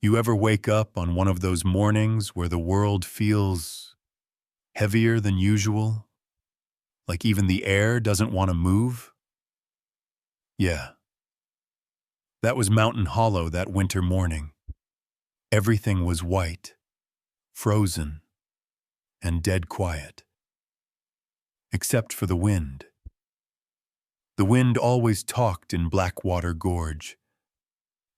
You ever wake up on one of those mornings where the world feels heavier than usual? Like even the air doesn't want to move? Yeah, that was Mountain Hollow that winter morning. Everything was white, frozen, and dead quiet. Except for the wind. The wind always talked in Blackwater Gorge,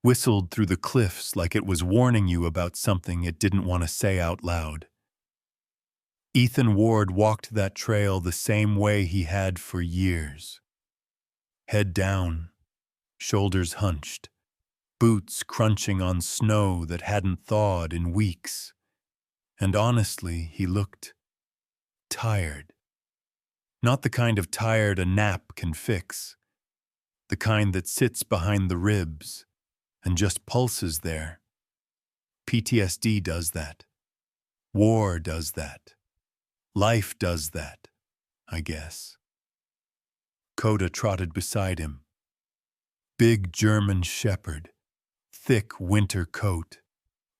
whistled through the cliffs like it was warning you about something it didn't want to say out loud. Ethan Ward walked that trail the same way he had for years. Head down, shoulders hunched, boots crunching on snow that hadn't thawed in weeks. And honestly, he looked tired. Not the kind of tired a nap can fix. The kind that sits behind the ribs and just pulses there. PTSD does that. War does that. Life does that, I guess. Coda trotted beside him. Big German shepherd, thick winter coat,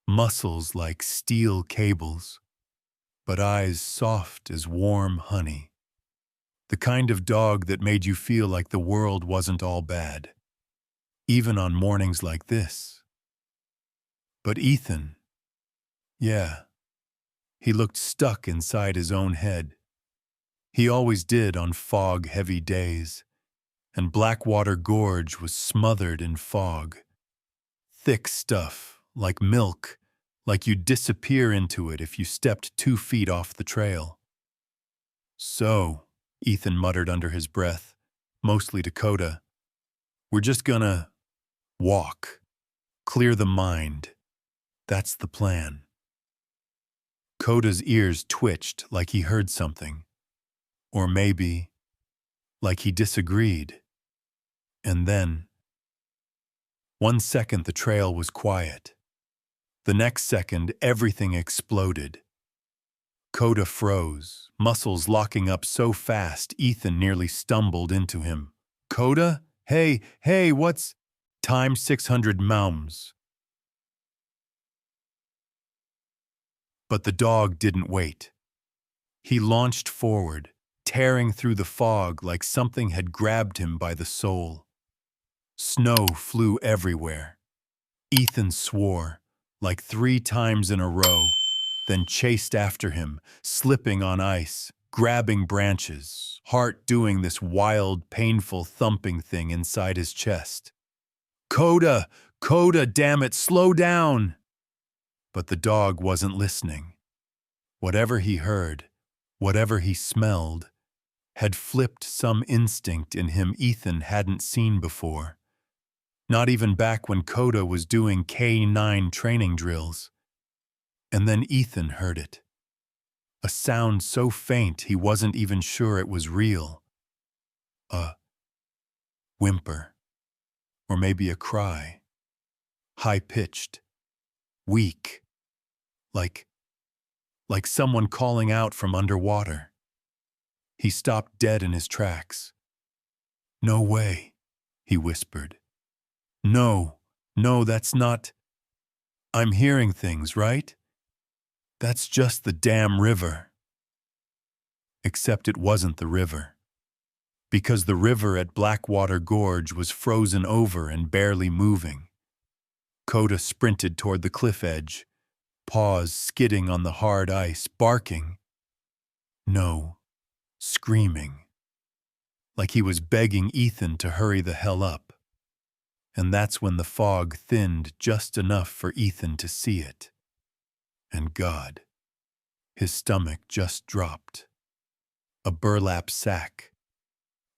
muscles like steel cables, but eyes soft as warm honey. The kind of dog that made you feel like the world wasn't all bad, even on mornings like this. But Ethan, yeah, he looked stuck inside his own head. He always did on fog-heavy days, and Blackwater Gorge was smothered in fog. Thick stuff, like milk, like you'd disappear into it if you stepped 2 feet off the trail. So, Ethan muttered under his breath, mostly to Coda, we're just gonna walk, clear the mind. That's the plan. Coda's ears twitched like he heard something, or maybe like he disagreed. And then, 1 second the trail was quiet. The next second, everything exploded. Coda froze, muscles locking up so fast Ethan nearly stumbled into him. Coda? Hey, what's... Time 600 moums. But the dog didn't wait. He launched forward, tearing through the fog like something had grabbed him by the soul. Snow flew everywhere. Ethan swore, like 3 times in a row, then chased after him, slipping on ice, grabbing branches, heart doing this wild, painful thumping thing inside his chest. Coda, damn it, slow down! But the dog wasn't listening. Whatever he heard, whatever he smelled, had flipped some instinct in him Ethan hadn't seen before. Not even back when Coda was doing K9 training drills. And then Ethan heard it. A sound so faint he wasn't even sure it was real. A whimper. Or maybe a cry. High-pitched. Weak. Like someone calling out from underwater. He stopped dead in his tracks. No way, he whispered. No, that's not... I'm hearing things, right? That's just the damn river. Except it wasn't the river. Because the river at Blackwater Gorge was frozen over and barely moving. Coda sprinted toward the cliff edge, paws skidding on the hard ice, barking. No, screaming. Like he was begging Ethan to hurry the hell up. And that's when the fog thinned just enough for Ethan to see it. And God, his stomach just dropped. A burlap sack.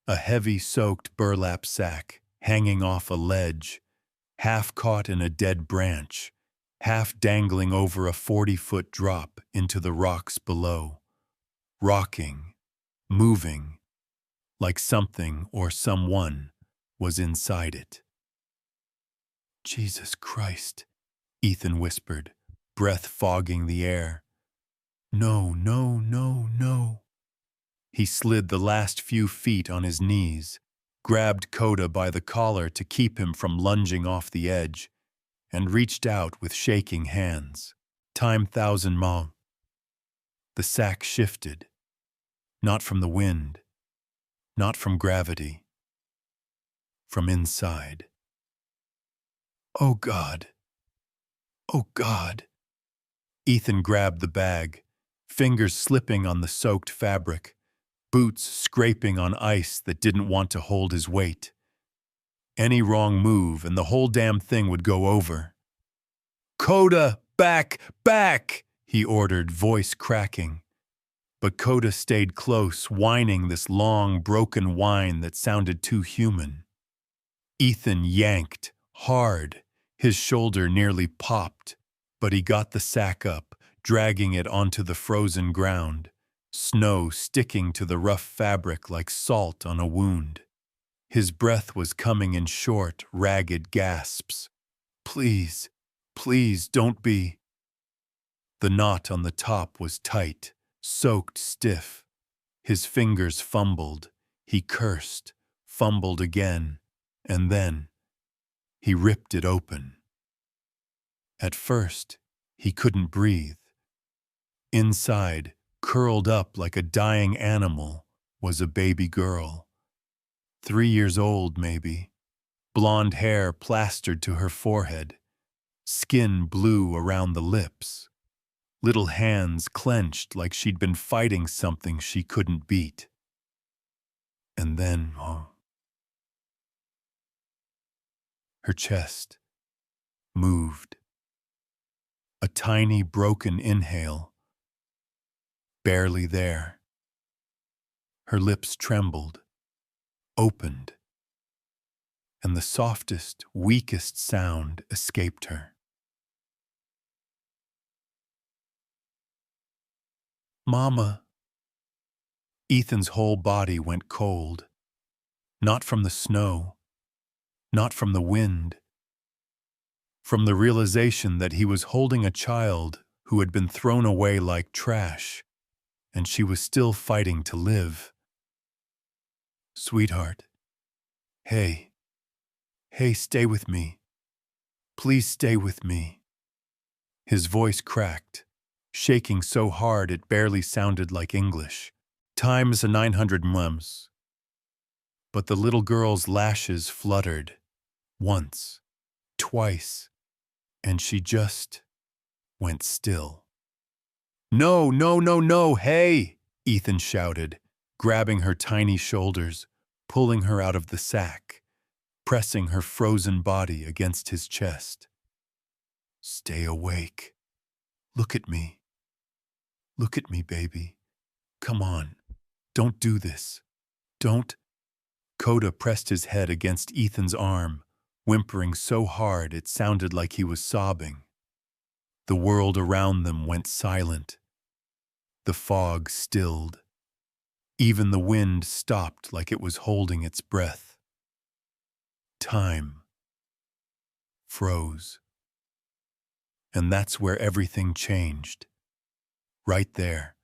A heavy-soaked burlap sack hanging off a ledge, half caught in a dead branch, half dangling over a 40-foot drop into the rocks below. Rocking, moving, like something or someone was inside it. Jesus Christ, Ethan whispered, breath fogging the air. No. He slid the last few feet on his knees, grabbed Coda by the collar to keep him from lunging off the edge, and reached out with shaking hands. Time thousand ma. The sack shifted, not from the wind, not from gravity, from inside. Oh God! Oh God! Ethan grabbed the bag, fingers slipping on the soaked fabric, boots scraping on ice that didn't want to hold his weight. Any wrong move and the whole damn thing would go over. "Coda, back, back!" he ordered, voice cracking. But Coda stayed close, whining this long, broken whine that sounded too human. Ethan yanked, hard. His shoulder nearly popped, but he got the sack up, dragging it onto the frozen ground, snow sticking to the rough fabric like salt on a wound. His breath was coming in short, ragged gasps. "Please, please don't be." The knot on the top was tight, soaked stiff. His fingers fumbled. He cursed, fumbled again, and then he ripped it open. At first, he couldn't breathe. Inside, curled up like a dying animal, was a baby girl. 3 years old, maybe. Blonde hair plastered to her forehead. Skin blue around the lips. Little hands clenched like she'd been fighting something she couldn't beat. And then, her chest moved. A tiny broken inhale. Barely there. Her lips trembled, opened, and the softest, weakest sound escaped her. "Mama." Ethan's whole body went cold. Not from the snow, not from the wind, from the realization that he was holding a child who had been thrown away like trash, and she was still fighting to live. "Sweetheart, hey, stay with me. Please stay with me." His voice cracked, shaking so hard it barely sounded like English. Times a 900 mums. But the little girl's lashes fluttered. Once, twice, and she just went still. "No, no, no, no, hey!" Ethan shouted, grabbing her tiny shoulders, pulling her out of the sack, pressing her frozen body against his chest. "Stay awake. Look at me. Look at me, baby. Come on. Don't do this. Don't." Coda pressed his head against Ethan's arm, whimpering so hard it sounded like he was sobbing. The world around them went silent. The fog stilled. Even the wind stopped like it was holding its breath. Time froze. And that's where everything changed. Right there.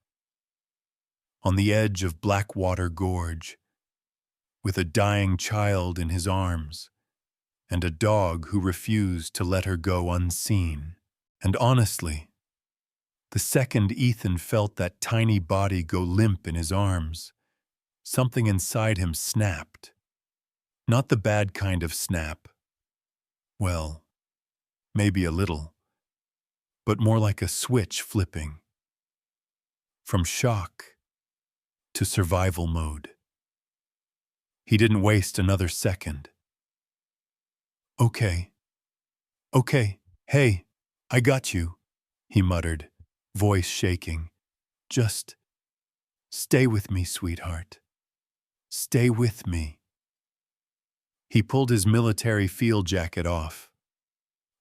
On the edge of Blackwater Gorge, with a dying child in his arms, and a dog who refused to let her go unseen. And honestly, the second Ethan felt that tiny body go limp in his arms, something inside him snapped. Not the bad kind of snap. Well, maybe a little, but more like a switch flipping. From shock to survival mode. He didn't waste another second. Okay, hey, I got you," he muttered, voice shaking. "Just stay with me, sweetheart. Stay with me." He pulled his military field jacket off.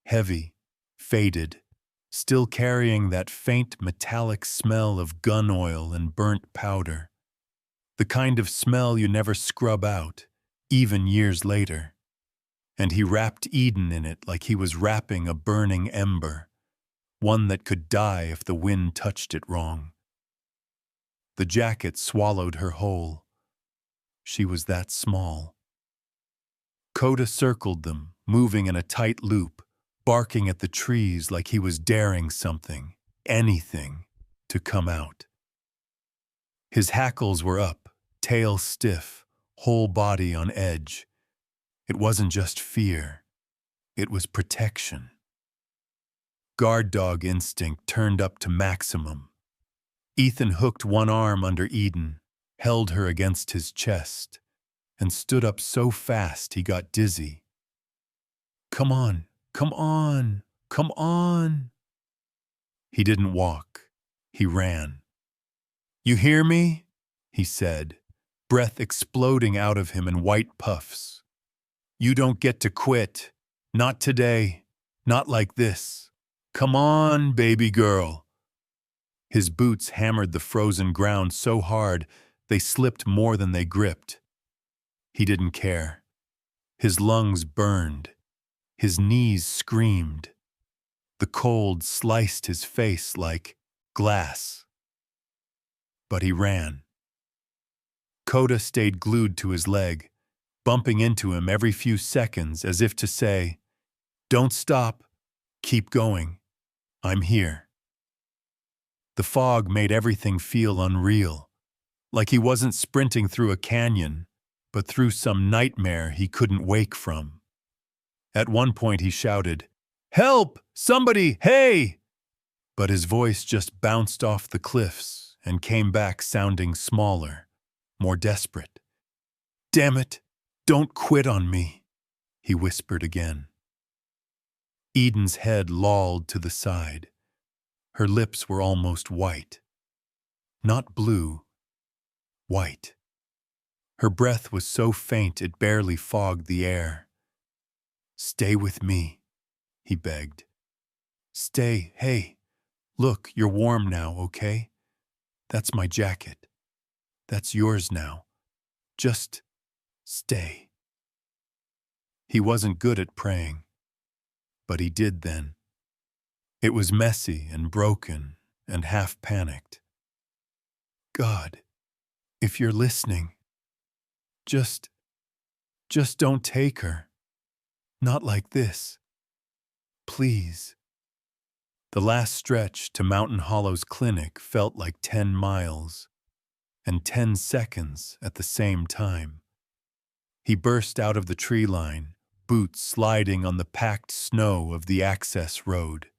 Heavy, faded, still carrying that faint metallic smell of gun oil and burnt powder. The kind of smell you never scrub out, even years later. And he wrapped Eden in it like he was wrapping a burning ember, one that could die if the wind touched it wrong. The jacket swallowed her whole. She was that small. Coda circled them, moving in a tight loop, barking at the trees like he was daring something, anything, to come out. His hackles were up, tail stiff, whole body on edge. It wasn't just fear, it was protection. Guard dog instinct turned up to maximum. Ethan hooked one arm under Eden, held her against his chest, and stood up so fast he got dizzy. "Come on, come on, come on." He didn't walk, he ran. "You hear me?" he said, breath exploding out of him in white puffs. "You don't get to quit. Not today. Not like this. Come on, baby girl." His boots hammered the frozen ground so hard they slipped more than they gripped. He didn't care. His lungs burned. His knees screamed. The cold sliced his face like glass. But he ran. Coda stayed glued to his leg, bumping into him every few seconds as if to say, "Don't stop. Keep going. I'm here." The fog made everything feel unreal, like he wasn't sprinting through a canyon, but through some nightmare he couldn't wake from. At one point he shouted, "Help! Somebody! Hey!" But his voice just bounced off the cliffs and came back sounding smaller, more desperate. "Damn it! Don't quit on me," he whispered again. Eden's head lolled to the side. Her lips were almost white. Not blue, white. Her breath was so faint it barely fogged the air. "Stay with me," he begged. "Stay, hey, look, you're warm now, okay? That's my jacket. That's yours now. Just stay." He wasn't good at praying, but he did then. It was messy and broken and half panicked. "God, if you're listening, just don't take her. Not like this. Please." The last stretch to Mountain Hollow's clinic felt like 10 miles, and 10 seconds at the same time. He burst out of the tree line, boots sliding on the packed snow of the access road.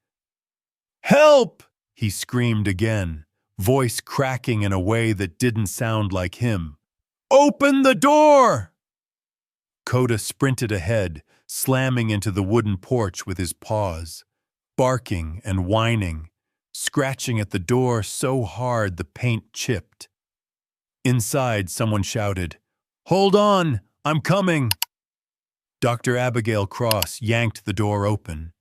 "Help!" he screamed again, voice cracking in a way that didn't sound like him. "Open the door!" Coda sprinted ahead, slamming into the wooden porch with his paws, barking and whining, scratching at the door so hard the paint chipped. Inside, someone shouted, "Hold on, I'm coming!" Dr. Abigail Cross yanked the door open.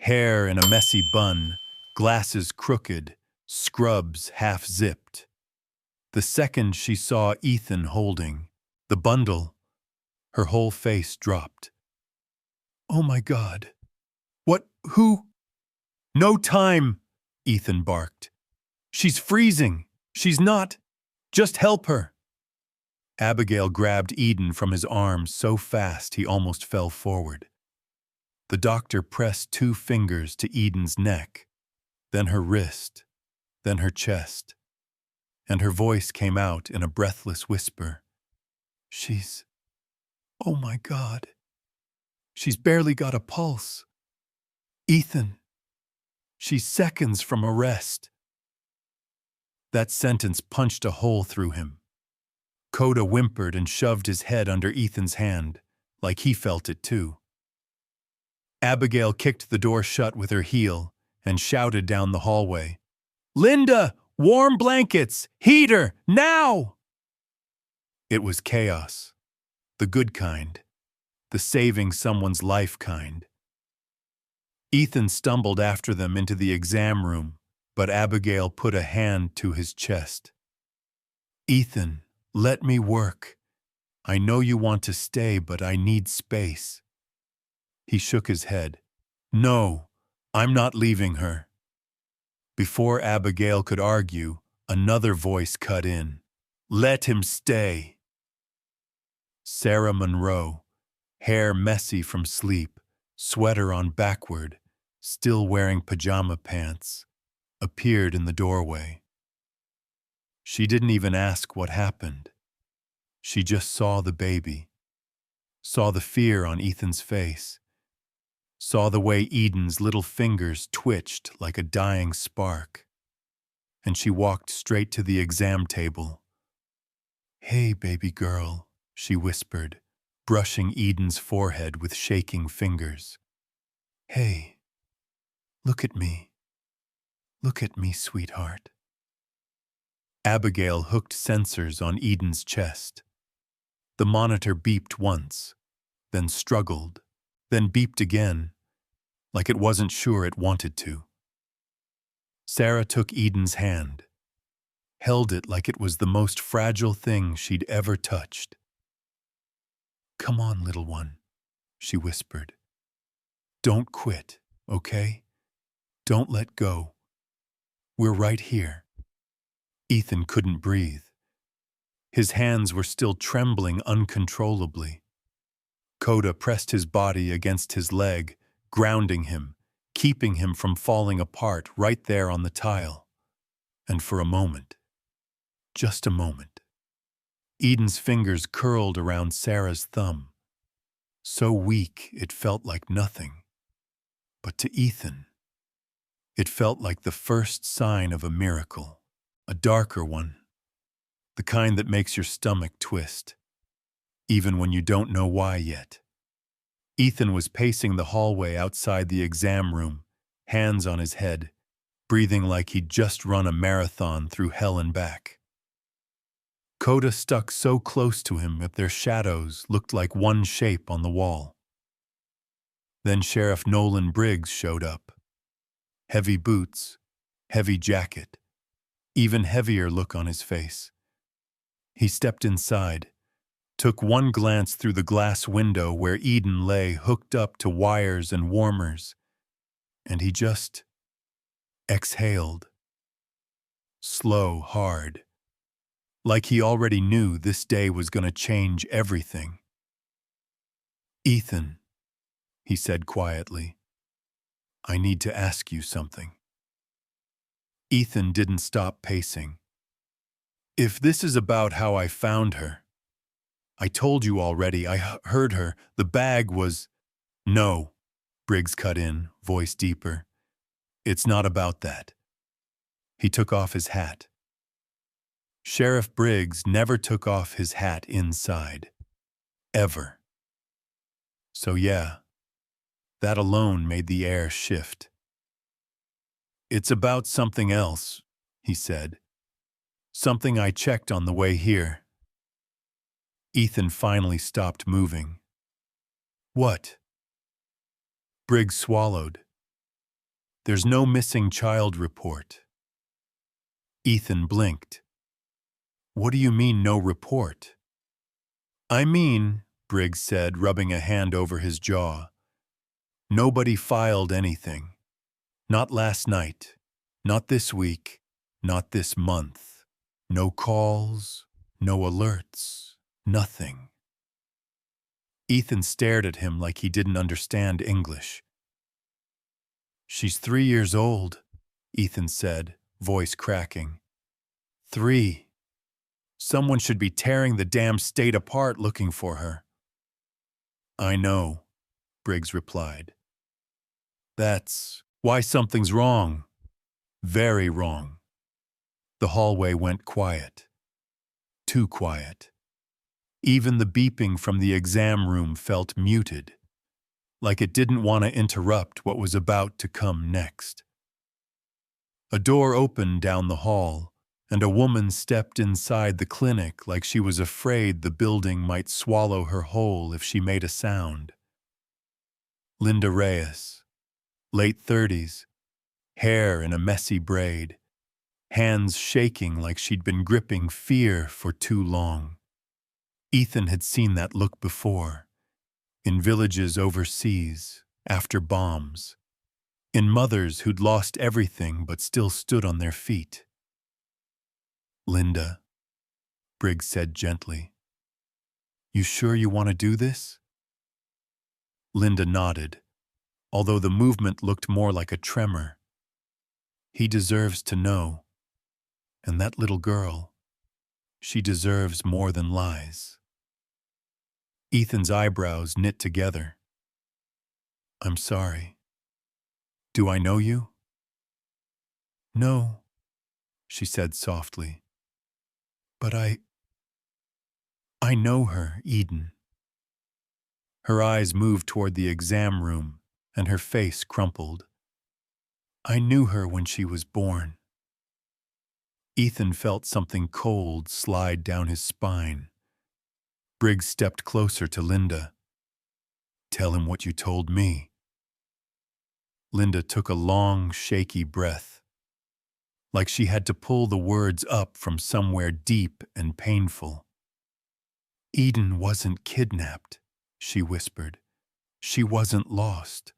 Hair in a messy bun, glasses crooked, scrubs half-zipped. The second she saw Ethan holding the bundle, her whole face dropped. "Oh my God. What? Who?" "No time," Ethan barked. "She's freezing. She's not. Just help her." Abigail grabbed Eden from his arms so fast he almost fell forward. The doctor pressed 2 fingers to Eden's neck, then her wrist, then her chest, and her voice came out in a breathless whisper. Oh my God. She's barely got a pulse. Ethan, she's seconds from arrest." That sentence punched a hole through him. Coda whimpered and shoved his head under Ethan's hand, like he felt it too. Abigail kicked the door shut with her heel and shouted down the hallway, "Linda, warm blankets, heater, now!" It was chaos, the good kind, the saving someone's life kind. Ethan stumbled after them into the exam room, but Abigail put a hand to his chest. "Ethan, let me work. I know you want to stay, but I need space." He shook his head. "No, I'm not leaving her." Before Abigail could argue, another voice cut in. "Let him stay." Sarah Monroe, hair messy from sleep, sweater on backward, still wearing pajama pants, appeared in the doorway. She didn't even ask what happened. She just saw the baby, saw the fear on Ethan's face, saw the way Eden's little fingers twitched like a dying spark, and she walked straight to the exam table. "Hey, baby girl," she whispered, brushing Eden's forehead with shaking fingers. "Hey, look at me. Look at me, sweetheart." Abigail hooked sensors on Eden's chest. The monitor beeped once, then struggled, then beeped again, like it wasn't sure it wanted to. Sarah took Eden's hand, held it like it was the most fragile thing she'd ever touched. "Come on, little one," she whispered. "Don't quit, okay? Don't let go. We're right here." Ethan couldn't breathe. His hands were still trembling uncontrollably. Coda pressed his body against his leg, grounding him, keeping him from falling apart right there on the tile. And for a moment, just a moment, Eden's fingers curled around Sarah's thumb. So weak it felt like nothing. But to Ethan, it felt like the first sign of a miracle, a darker one, the kind that makes your stomach twist, even when you don't know why yet. Ethan was pacing the hallway outside the exam room, hands on his head, breathing like he'd just run a marathon through hell and back. Coda stuck so close to him that their shadows looked like one shape on the wall. Then Sheriff Nolan Briggs showed up. Heavy boots, heavy jacket, even heavier look on his face. He stepped inside, took one glance through the glass window where Eden lay hooked up to wires and warmers, and he just exhaled. Slow, hard, like he already knew this day was going to change everything. "Ethan," he said quietly, "I need to ask you something." Ethan didn't stop pacing. "If this is about how I found her, I told you already, I heard her, the bag was—" "No," Briggs cut in, voice deeper. "It's not about that." He took off his hat. Sheriff Briggs never took off his hat inside. Ever. So yeah, that alone made the air shift. "It's about something else," he said. "Something I checked on the way here." Ethan finally stopped moving. "What?" Briggs swallowed. "There's no missing child report." Ethan blinked. "What do you mean, no report?" "I mean," Briggs said, rubbing a hand over his jaw, "nobody filed anything. Not last night, not this week, not this month. No calls, no alerts, nothing." Ethan stared at him like he didn't understand English. "She's 3 years old," Ethan said, voice cracking. 3. Someone should be tearing the damn state apart looking for her. "I know," Briggs replied. "That's why something's wrong. Very wrong." The hallway went quiet. Too quiet. Even the beeping from the exam room felt muted, like it didn't want to interrupt what was about to come next. A door opened down the hall, and a woman stepped inside the clinic like she was afraid the building might swallow her whole if she made a sound. Linda Reyes, late 30s, hair in a messy braid, hands shaking like she'd been gripping fear for too long. Ethan had seen that look before, in villages overseas, after bombs, in mothers who'd lost everything but still stood on their feet. "Linda," Briggs said gently, "you sure you want to do this?" Linda nodded, although the movement looked more like a tremor. He deserves to know, and that little girl, she deserves more than lies. Ethan's eyebrows knit together. I'm sorry. Do I know you? No, she said softly. But I know her, Eden. Her eyes moved toward the exam room, and her face crumpled. I knew her when she was born. Ethan felt something cold slide down his spine. Briggs stepped closer to Linda. Tell him what you told me. Linda took a long, shaky breath, like she had to pull the words up from somewhere deep and painful. Eden wasn't kidnapped, she whispered. She wasn't lost.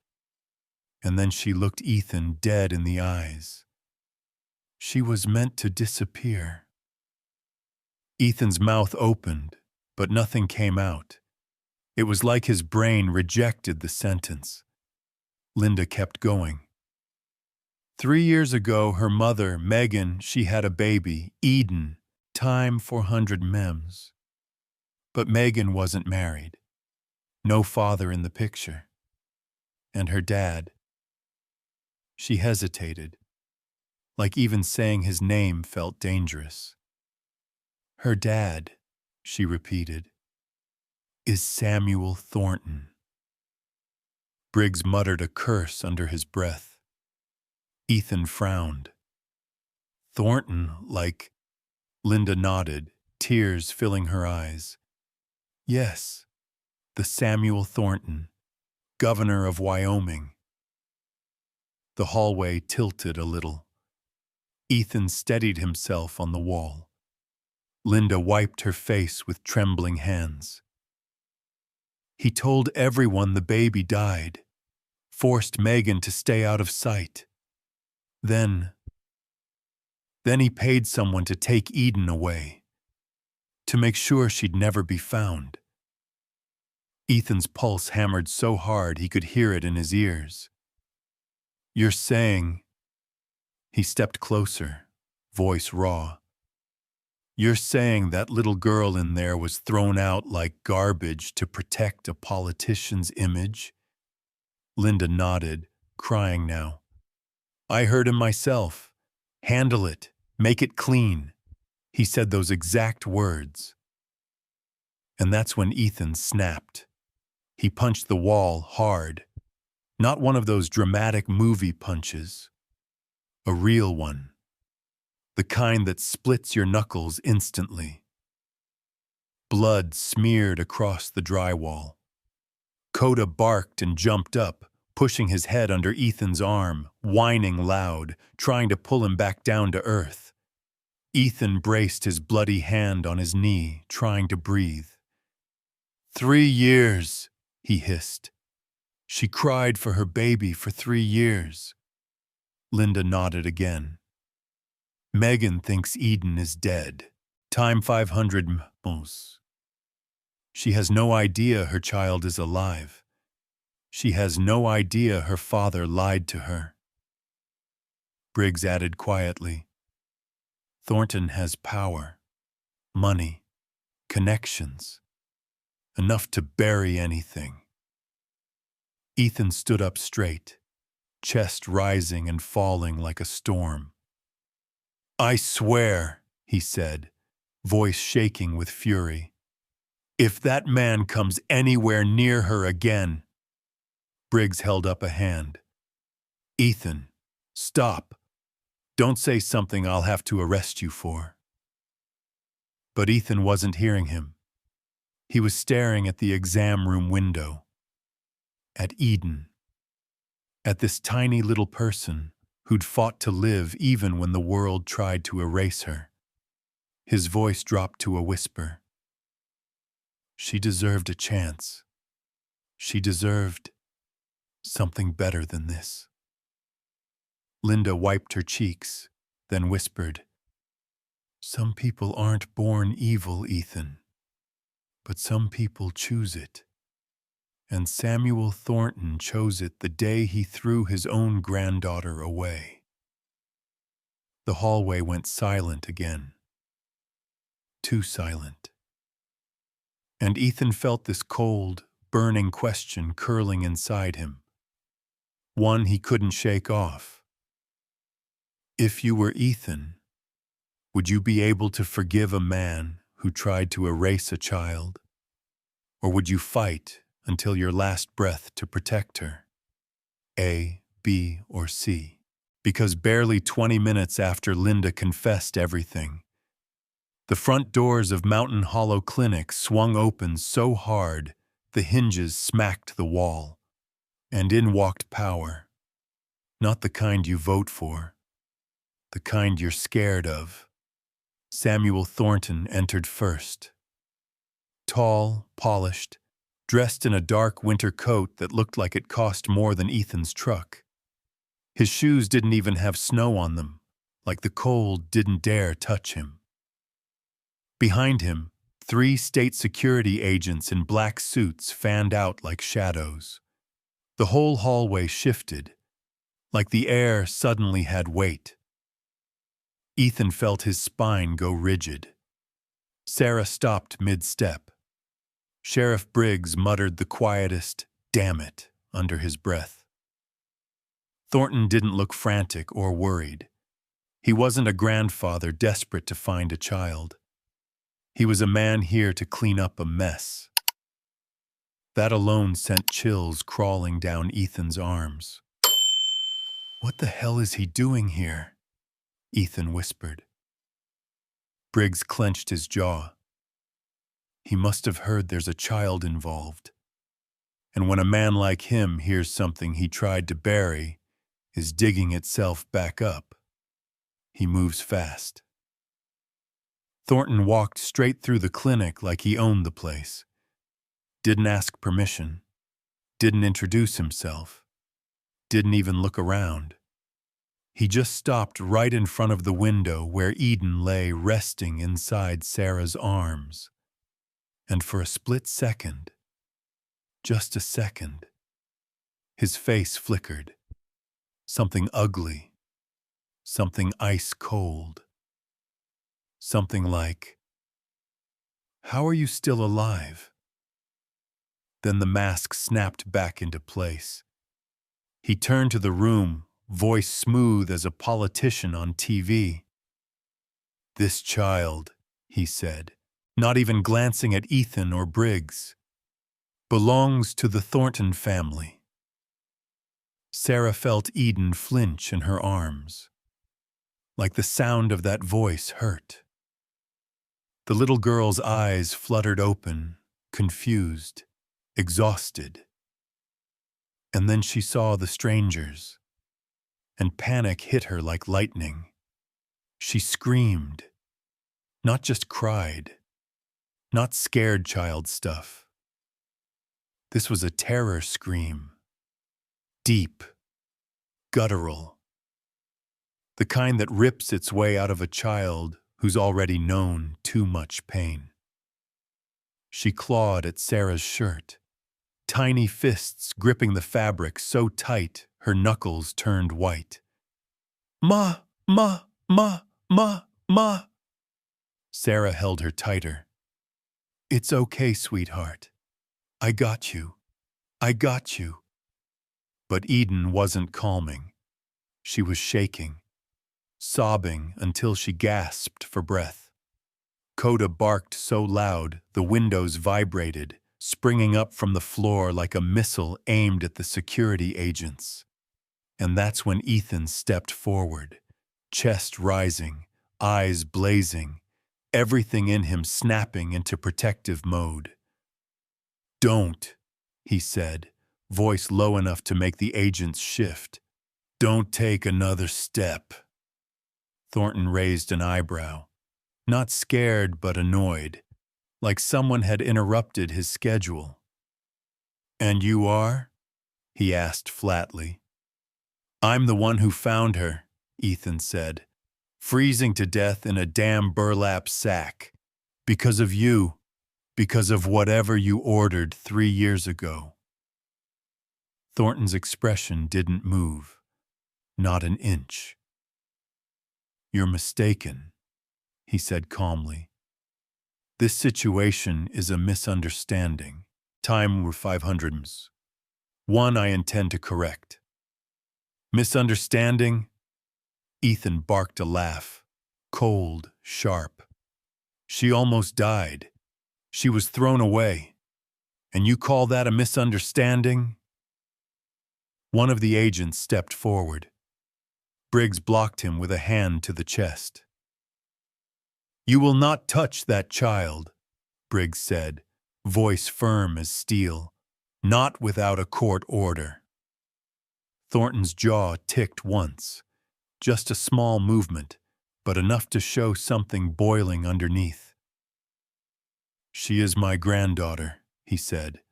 And then she looked Ethan dead in the eyes. She was meant to disappear. Ethan's mouth opened, but nothing came out. It was like his brain rejected the sentence. Linda kept going. 3 years ago, her mother, Megan, she had a baby, Eden, time 400 mems. But Megan wasn't married. No father in the picture. And her dad. She hesitated, like even saying his name felt dangerous. Her dad, she repeated, is Samuel Thornton. Briggs muttered a curse under his breath. Ethan frowned. Thornton, like... Linda nodded, tears filling her eyes. Yes, the Samuel Thornton, governor of Wyoming. The hallway tilted a little. Ethan steadied himself on the wall. Linda wiped her face with trembling hands. He told everyone the baby died, forced Megan to stay out of sight. Then he paid someone to take Eden away, to make sure she'd never be found. Ethan's pulse hammered so hard he could hear it in his ears. You're saying... He stepped closer, voice raw. You're saying that little girl in there was thrown out like garbage to protect a politician's image? Linda nodded, crying now. I heard him myself. Handle it. Make it clean. He said those exact words. And that's when Ethan snapped. He punched the wall hard. Not one of those dramatic movie punches. A real one. The kind that splits your knuckles instantly. Blood smeared across the drywall. Coda barked and jumped up, pushing his head under Ethan's arm, whining loud, trying to pull him back down to earth. Ethan braced his bloody hand on his knee, trying to breathe. 3 years, he hissed. She cried for her baby for 3 years. Linda nodded again. Megan thinks Eden is dead. Time 500 mos. She has no idea her child is alive. She has no idea her father lied to her. Briggs added quietly, Thornton has power, money, connections, enough to bury anything. Ethan stood up straight, chest rising and falling like a storm. I swear, he said, voice shaking with fury, if that man comes anywhere near her again... Briggs held up a hand. Ethan, stop. Don't say something I'll have to arrest you for. But Ethan wasn't hearing him. He was staring at the exam room window. At Eden. At this tiny little person who'd fought to live even when the world tried to erase her. His voice dropped to a whisper. She deserved a chance. She deserved something better than this. Linda wiped her cheeks, then whispered, Some people aren't born evil, Ethan, but some people choose it. and Samuel Thornton chose it the day he threw his own granddaughter away. The hallway went silent again. Too silent. And Ethan felt this cold, burning question curling inside him. One he couldn't shake off. If you were Ethan, would you be able to forgive a man who tried to erase a child? Or would you fight until your last breath to protect her? A, B, or C? Because barely 20 minutes after Linda confessed everything, the front doors of Mountain Hollow Clinic swung open so hard the hinges smacked the wall. And in walked power. Not the kind you vote for, the kind you're scared of. Samuel Thornton entered first. Tall, polished, dressed in a dark winter coat that looked like it cost more than Ethan's truck. His shoes didn't even have snow on them, like the cold didn't dare touch him. Behind him, 3 state security agents in black suits fanned out like shadows. The whole hallway shifted, like the air suddenly had weight. Ethan felt his spine go rigid. Sarah stopped mid-step. Sheriff Briggs muttered the quietest, "Damn it," under his breath. Thornton didn't look frantic or worried. He wasn't a grandfather desperate to find a child. He was a man here to clean up a mess. That alone sent chills crawling down Ethan's arms. "What the hell is he doing here?" Ethan whispered. Briggs clenched his jaw. He must have heard there's a child involved. And when a man like him hears something he tried to bury is digging itself back up, he moves fast. Thornton walked straight through the clinic like he owned the place. Didn't ask permission. Didn't introduce himself. Didn't even look around. He just stopped right in front of the window where Eden lay resting inside Sarah's arms. And for a split second, just a second, his face flickered. Something ugly. Something ice cold. Something like, "How are you still alive?" Then the mask snapped back into place. He turned to the room, voice smooth as a politician on TV. "This child," he said, not even glancing at Ethan or Briggs, "belongs to the Thornton family." Sarah felt Eden flinch in her arms, like the sound of that voice hurt. The little girl's eyes fluttered open, confused, exhausted. And then she saw the strangers, and panic hit her like lightning. She screamed, not just cried, not scared child stuff. This was a terror scream, deep, guttural, the kind that rips its way out of a child who's already known too much pain. She clawed at Sarah's shirt, tiny fists gripping the fabric so tight her knuckles turned white. "Ma, ma, ma, ma, ma." Sarah held her tighter. "It's okay, sweetheart. I got you. I got you." But Eden wasn't calming. She was shaking, sobbing until she gasped for breath. Coda barked so loud the windows vibrated, springing up from the floor like a missile aimed at the security agents. And that's when Ethan stepped forward, chest rising, eyes blazing, everything in him snapping into protective mode. "Don't," he said, voice low enough to make the agents shift. "Don't take another step." Thornton raised an eyebrow, not scared but annoyed, like someone had interrupted his schedule. "And you are?" he asked flatly. "I'm the one who found her," Ethan said, "freezing to death in a damn burlap sack. Because of you. Because of whatever you ordered 3 years ago." Thornton's expression didn't move, not an inch. "You're mistaken," he said calmly. "This situation is a misunderstanding. Time were 500 ms. One I intend to correct." "Misunderstanding?" Ethan barked a laugh, cold, sharp. "She almost died. She was thrown away. And you call that a misunderstanding?" One of the agents stepped forward. Briggs blocked him with a hand to the chest. "You will not touch that child," Briggs said, voice firm as steel. "Not without a court order." Thornton's jaw ticked once. Just a small movement, but enough to show something boiling underneath. "She is my granddaughter," he said,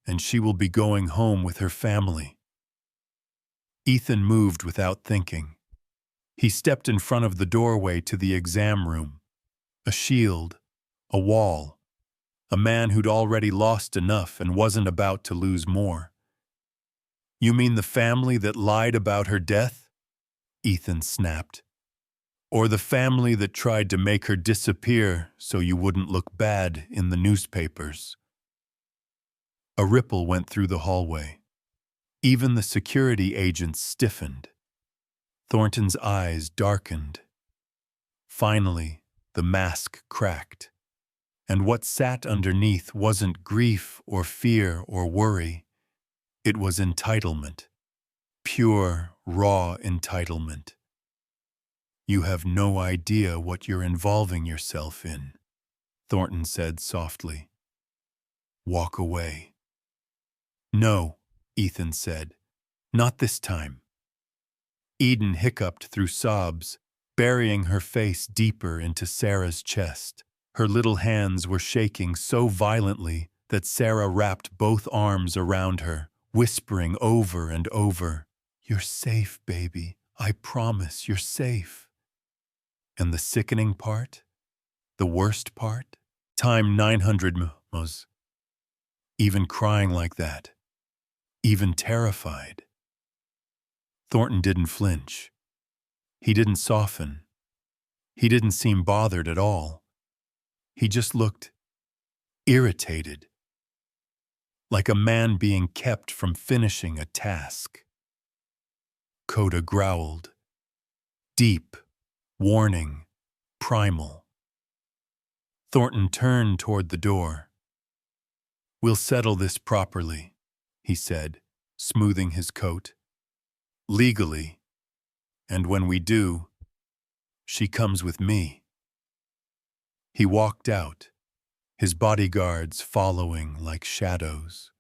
"and she will be going home with her family." Ethan moved without thinking. He stepped in front of the doorway to the exam room. A shield, a wall, a man who'd already lost enough and wasn't about to lose more. "You mean the family that lied about her death?" Ethan snapped. "Or the family that tried to make her disappear so you wouldn't look bad in the newspapers?" A ripple went through the hallway. Even the security agents stiffened. Thornton's eyes darkened. Finally, the mask cracked. And what sat underneath wasn't grief or fear or worry. It was entitlement. Pure, raw entitlement. "You have no idea what you're involving yourself in," Thornton said softly. "Walk away." "No," Ethan said. "Not this time." Eden hiccuped through sobs, burying her face deeper into Sarah's chest. Her little hands were shaking so violently that Sarah wrapped both arms around her, whispering over and over, "You're safe, baby. I promise you're safe." And the sickening part? The worst part? Time 900 ms. Even crying like that. Even terrified. Thornton didn't flinch. He didn't soften. He didn't seem bothered at all. He just looked irritated, like a man being kept from finishing a task. Coda growled. Deep, warning, primal. Thornton turned toward the door. "We'll settle this properly," he said, smoothing his coat. "Legally. And when we do, she comes with me." He walked out, his bodyguards following like shadows.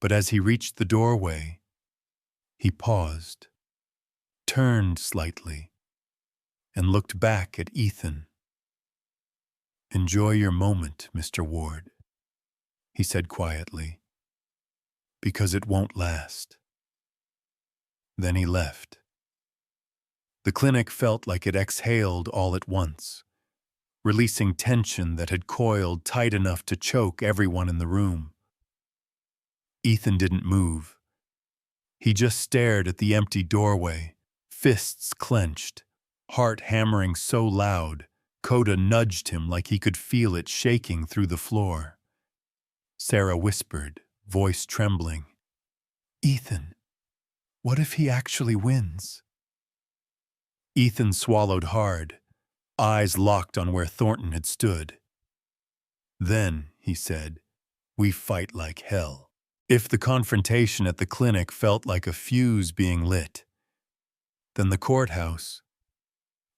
But as he reached the doorway, he paused, turned slightly, and looked back at Ethan. "Enjoy your moment, Mr. Ward," he said quietly, "because it won't last." Then he left. The clinic felt like it exhaled all at once, releasing tension that had coiled tight enough to choke everyone in the room. Ethan didn't move. He just stared at the empty doorway, fists clenched, heart hammering so loud, Coda nudged him like he could feel it shaking through the floor. Sarah whispered, voice trembling, "Ethan, what if he actually wins?" Ethan swallowed hard, eyes locked on where Thornton had stood. "Then," he said, "we fight like hell." If the confrontation at the clinic felt like a fuse being lit, then the courthouse,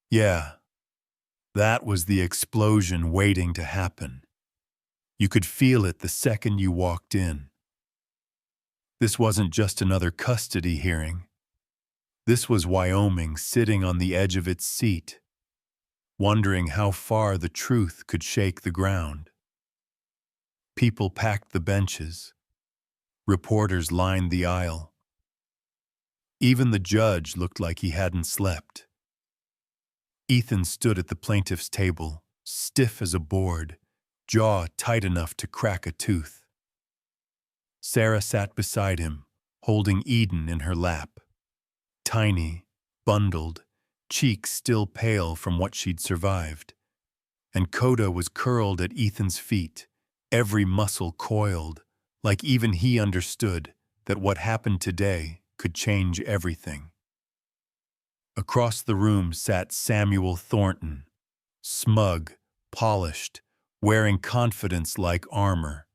yeah, that was the explosion waiting to happen. You could feel it the second you walked in. This wasn't just another custody hearing. This was Wyoming sitting on the edge of its seat, wondering how far the truth could shake the ground. People packed the benches. Reporters lined the aisle. Even the judge looked like he hadn't slept. Ethan stood at the plaintiff's table, stiff as a board, jaw tight enough to crack a tooth. Sarah sat beside him, holding Eden in her lap. Tiny, bundled, cheeks still pale from what she'd survived. And Coda was curled at Ethan's feet, every muscle coiled, like even he understood that what happened today could change everything. Across the room sat Samuel Thornton, smug, polished, wearing confidence like armor.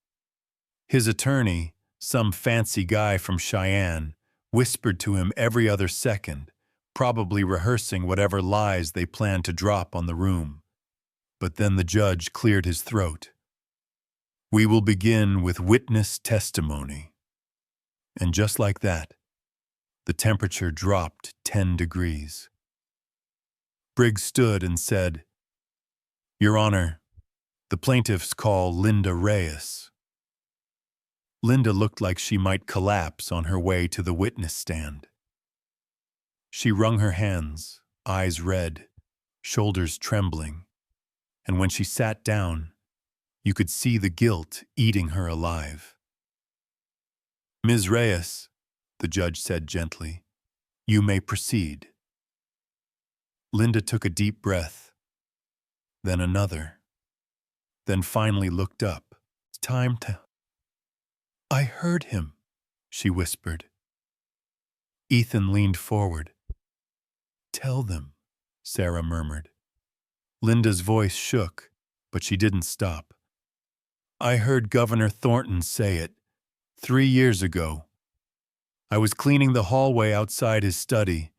His attorney, some fancy guy from Cheyenne, whispered to him every other second, probably rehearsing whatever lies they planned to drop on the room. But then the judge cleared his throat. "We will begin with witness testimony." And just like that, the temperature dropped 10 degrees. Briggs stood and said, "Your Honor, the plaintiffs call Linda Reyes." Linda looked like she might collapse on her way to the witness stand. She wrung her hands, eyes red, shoulders trembling, and when she sat down, you could see the guilt eating her alive. "Ms. Reyes," the judge said gently, "you may proceed." Linda took a deep breath, then another, then finally looked up. "It's time to—" "I heard him," she whispered. Ethan leaned forward. "Tell them," Sarah murmured. Linda's voice shook, but she didn't stop. "I heard Governor Thornton say it 3 years ago. I was cleaning the hallway outside his study,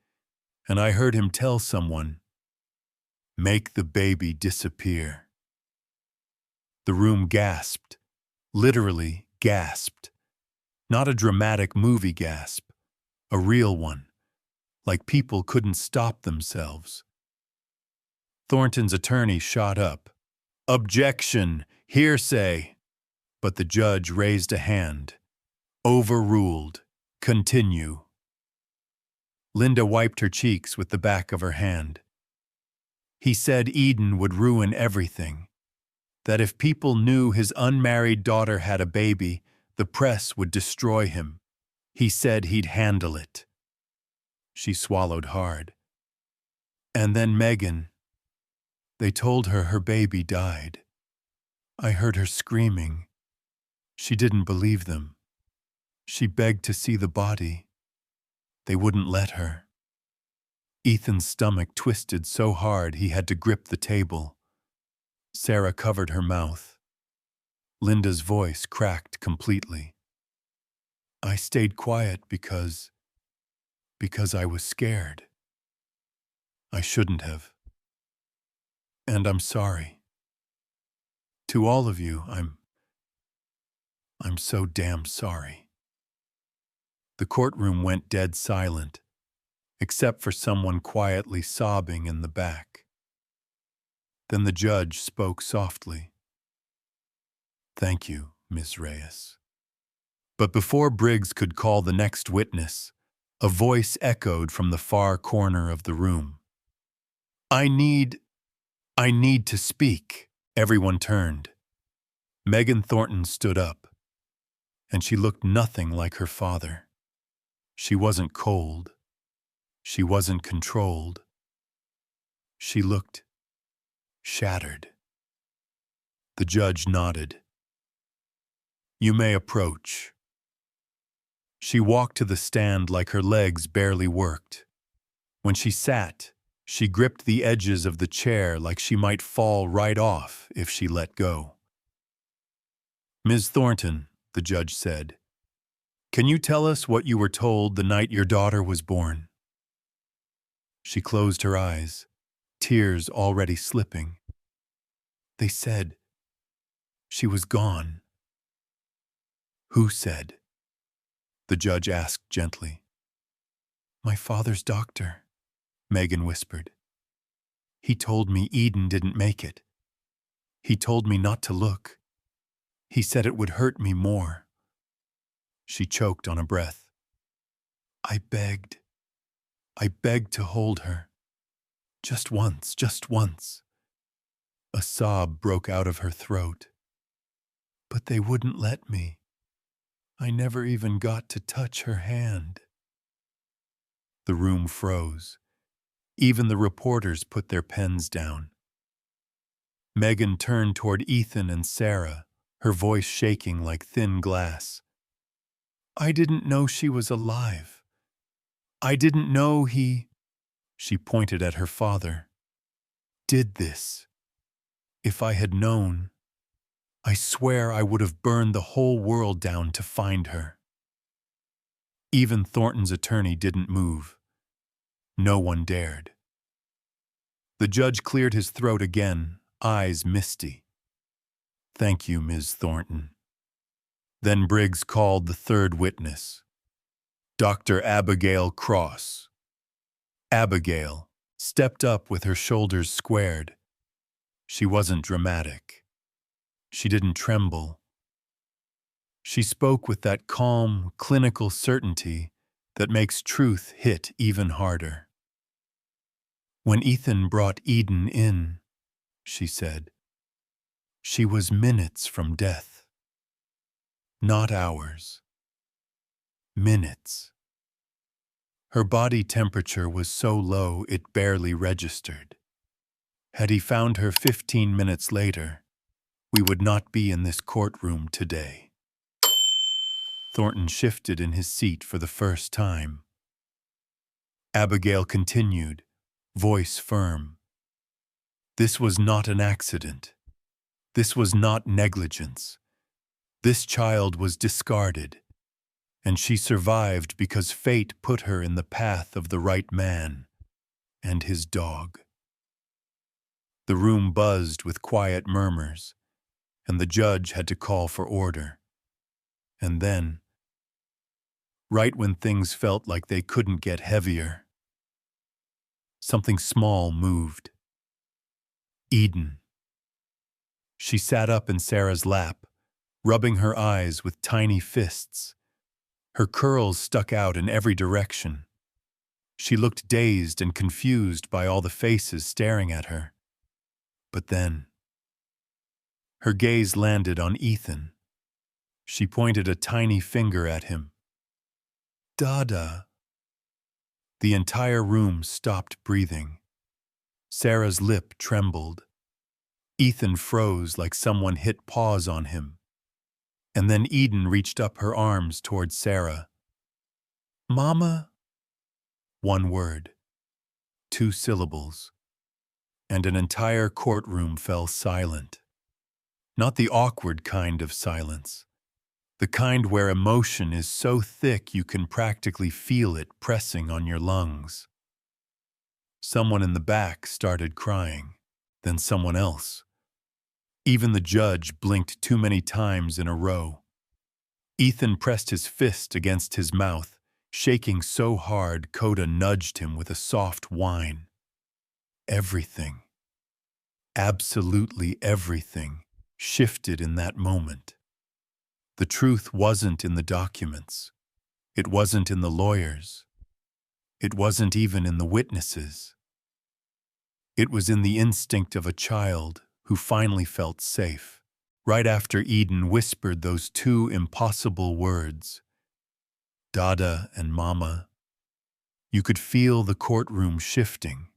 and I heard him tell someone, 'Make the baby disappear.'" The room gasped, literally gasped. Not a dramatic movie gasp, a real one, like people couldn't stop themselves. Thornton's attorney shot up. "Objection! Hearsay!" But the judge raised a hand. "Overruled. Continue." Linda wiped her cheeks with the back of her hand. "He said Eden would ruin everything. That if people knew his unmarried daughter had a baby, the press would destroy him. He said he'd handle it." She swallowed hard. "And then Megan. They told her her baby died. I heard her screaming. She didn't believe them. She begged to see the body. They wouldn't let her." Ethan's stomach twisted so hard he had to grip the table. Sarah covered her mouth. Linda's voice cracked completely. "I stayed quiet because I was scared. I shouldn't have. And I'm sorry. To all of you, I'm so damn sorry." The courtroom went dead silent, except for someone quietly sobbing in the back. Then the judge spoke softly. "Thank you, Ms. Reyes." But before Briggs could call the next witness, a voice echoed from the far corner of the room. I need to speak." Everyone turned. Megan Thornton stood up, and she looked nothing like her father. She wasn't cold. She wasn't controlled. She looked shattered. The judge nodded. "You may approach." She walked to the stand like her legs barely worked. When she sat, she gripped the edges of the chair like she might fall right off if she let go. "Ms. Thornton," the judge said, "can you tell us what you were told the night your daughter was born?" She closed her eyes, tears already slipping. "They said she was gone." "Who said?" the judge asked gently. "My father's doctor," Megan whispered. "He told me Eden didn't make it. He told me not to look. He said it would hurt me more." She choked on a breath. I begged to hold her. Just once, just once." A sob broke out of her throat. "But they wouldn't let me. I never even got to touch her hand. The room froze. Even the reporters put their pens down. Megan turned toward Ethan and Sarah, her voice shaking like thin glass. I didn't know she was alive. I didn't know he, she pointed at her father, did this. If I had known, I swear I would have burned the whole world down to find her. Even Thornton's attorney didn't move. No one dared. The judge cleared his throat again, eyes misty. Thank you, Ms. Thornton. Then Briggs called the third witness, Dr. Abigail Cross. Abigail stepped up with her shoulders squared. She wasn't dramatic. She didn't tremble. She spoke with that calm, clinical certainty that makes truth hit even harder. When Ethan brought Eden in, she said, she was minutes from death. Not hours. Minutes. Her body temperature was so low it barely registered. Had he found her 15 minutes later, we would not be in this courtroom today. Thornton shifted in his seat for the first time. Abigail continued, voice firm. This was not an accident. This was not negligence. This child was discarded, and she survived because fate put her in the path of the right man and his dog. The room buzzed with quiet murmurs, and the judge had to call for order. And then, right when things felt like they couldn't get heavier, something small moved. Eden. She sat up in Sarah's lap, rubbing her eyes with tiny fists. Her curls stuck out in every direction. She looked dazed and confused by all the faces staring at her. But then, her gaze landed on Ethan. She pointed a tiny finger at him. Dada. The entire room stopped breathing. Sarah's lip trembled. Ethan froze like someone hit pause on him. And then Eden reached up her arms toward Sarah. Mama? One word. 2 syllables. And an entire courtroom fell silent. Not the awkward kind of silence. The kind where emotion is so thick you can practically feel it pressing on your lungs. Someone in the back started crying, then someone else. Even the judge blinked too many times in a row. Ethan pressed his fist against his mouth, shaking so hard Coda nudged him with a soft whine. Everything, absolutely everything, shifted in that moment. The truth wasn't in the documents. It wasn't in the lawyers. It wasn't even in the witnesses. It was in the instinct of a child who finally felt safe, right after Eden whispered those 2 impossible words, Dada and Mama. You could feel the courtroom shifting,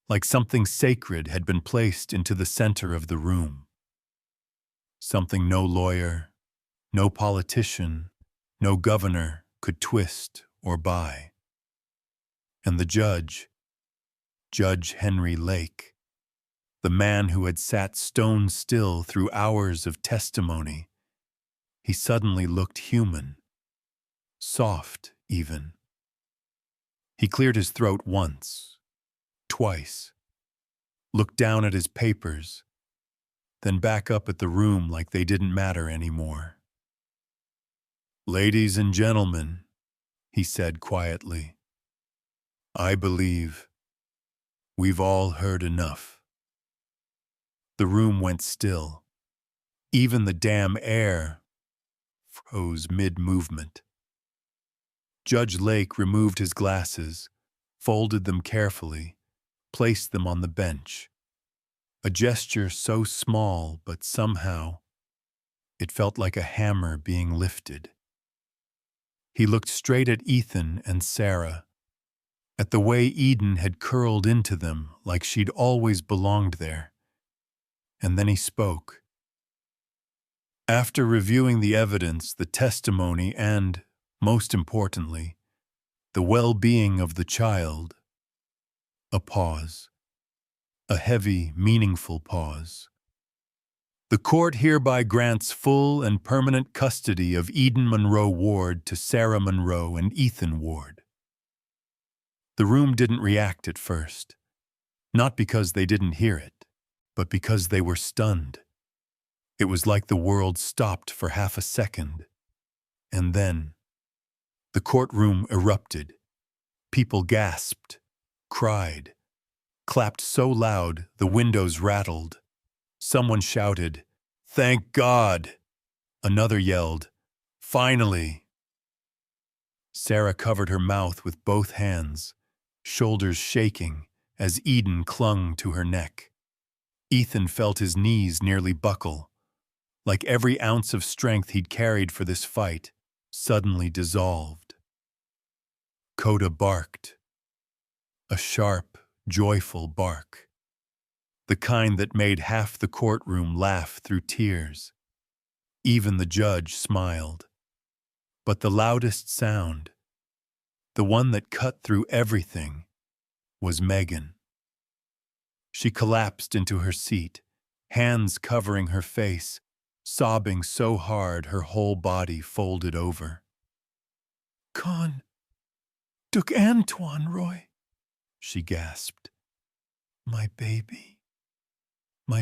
like something sacred had been placed into the center of the room. Something no lawyer, no politician, no governor could twist or buy. And the judge, Judge Henry Lake, the man who had sat stone still through hours of testimony, he suddenly looked human, soft even. He cleared his throat once, twice, looked down at his papers, then back up at the room like they didn't matter anymore. Ladies and gentlemen, he said quietly, I believe we've all heard enough. The room went still. Even the damn air froze mid-movement. Judge Lake removed his glasses, folded them carefully, placed them on the bench. A gesture so small, but somehow, it felt like a hammer being lifted. He looked straight at Ethan and Sarah, at the way Eden had curled into them like she'd always belonged there. And then he spoke. After reviewing the evidence, the testimony, and, most importantly, the well-being of the child, a pause. A heavy, meaningful pause. The court hereby grants full and permanent custody of Eden Monroe Ward to Sarah Monroe and Ethan Ward. The room didn't react at first, not because they didn't hear it, but because they were stunned. It was like the world stopped for half a second. And then, the courtroom erupted. People gasped, cried, clapped so loud the windows rattled. Someone shouted, "Thank God!" Another yelled, "Finally!" Sarah covered her mouth with both hands, shoulders shaking as Eden clung to her neck. Ethan felt his knees nearly buckle, like every ounce of strength he'd carried for this fight suddenly dissolved. Coda barked, a sharp, joyful bark, the kind that made half the courtroom laugh through tears. Even the judge smiled. But the loudest sound, the one that cut through everything, was Megan. She collapsed into her seat, hands covering her face, sobbing so hard her whole body folded over. "Con, took Antoine, Roy," she gasped. My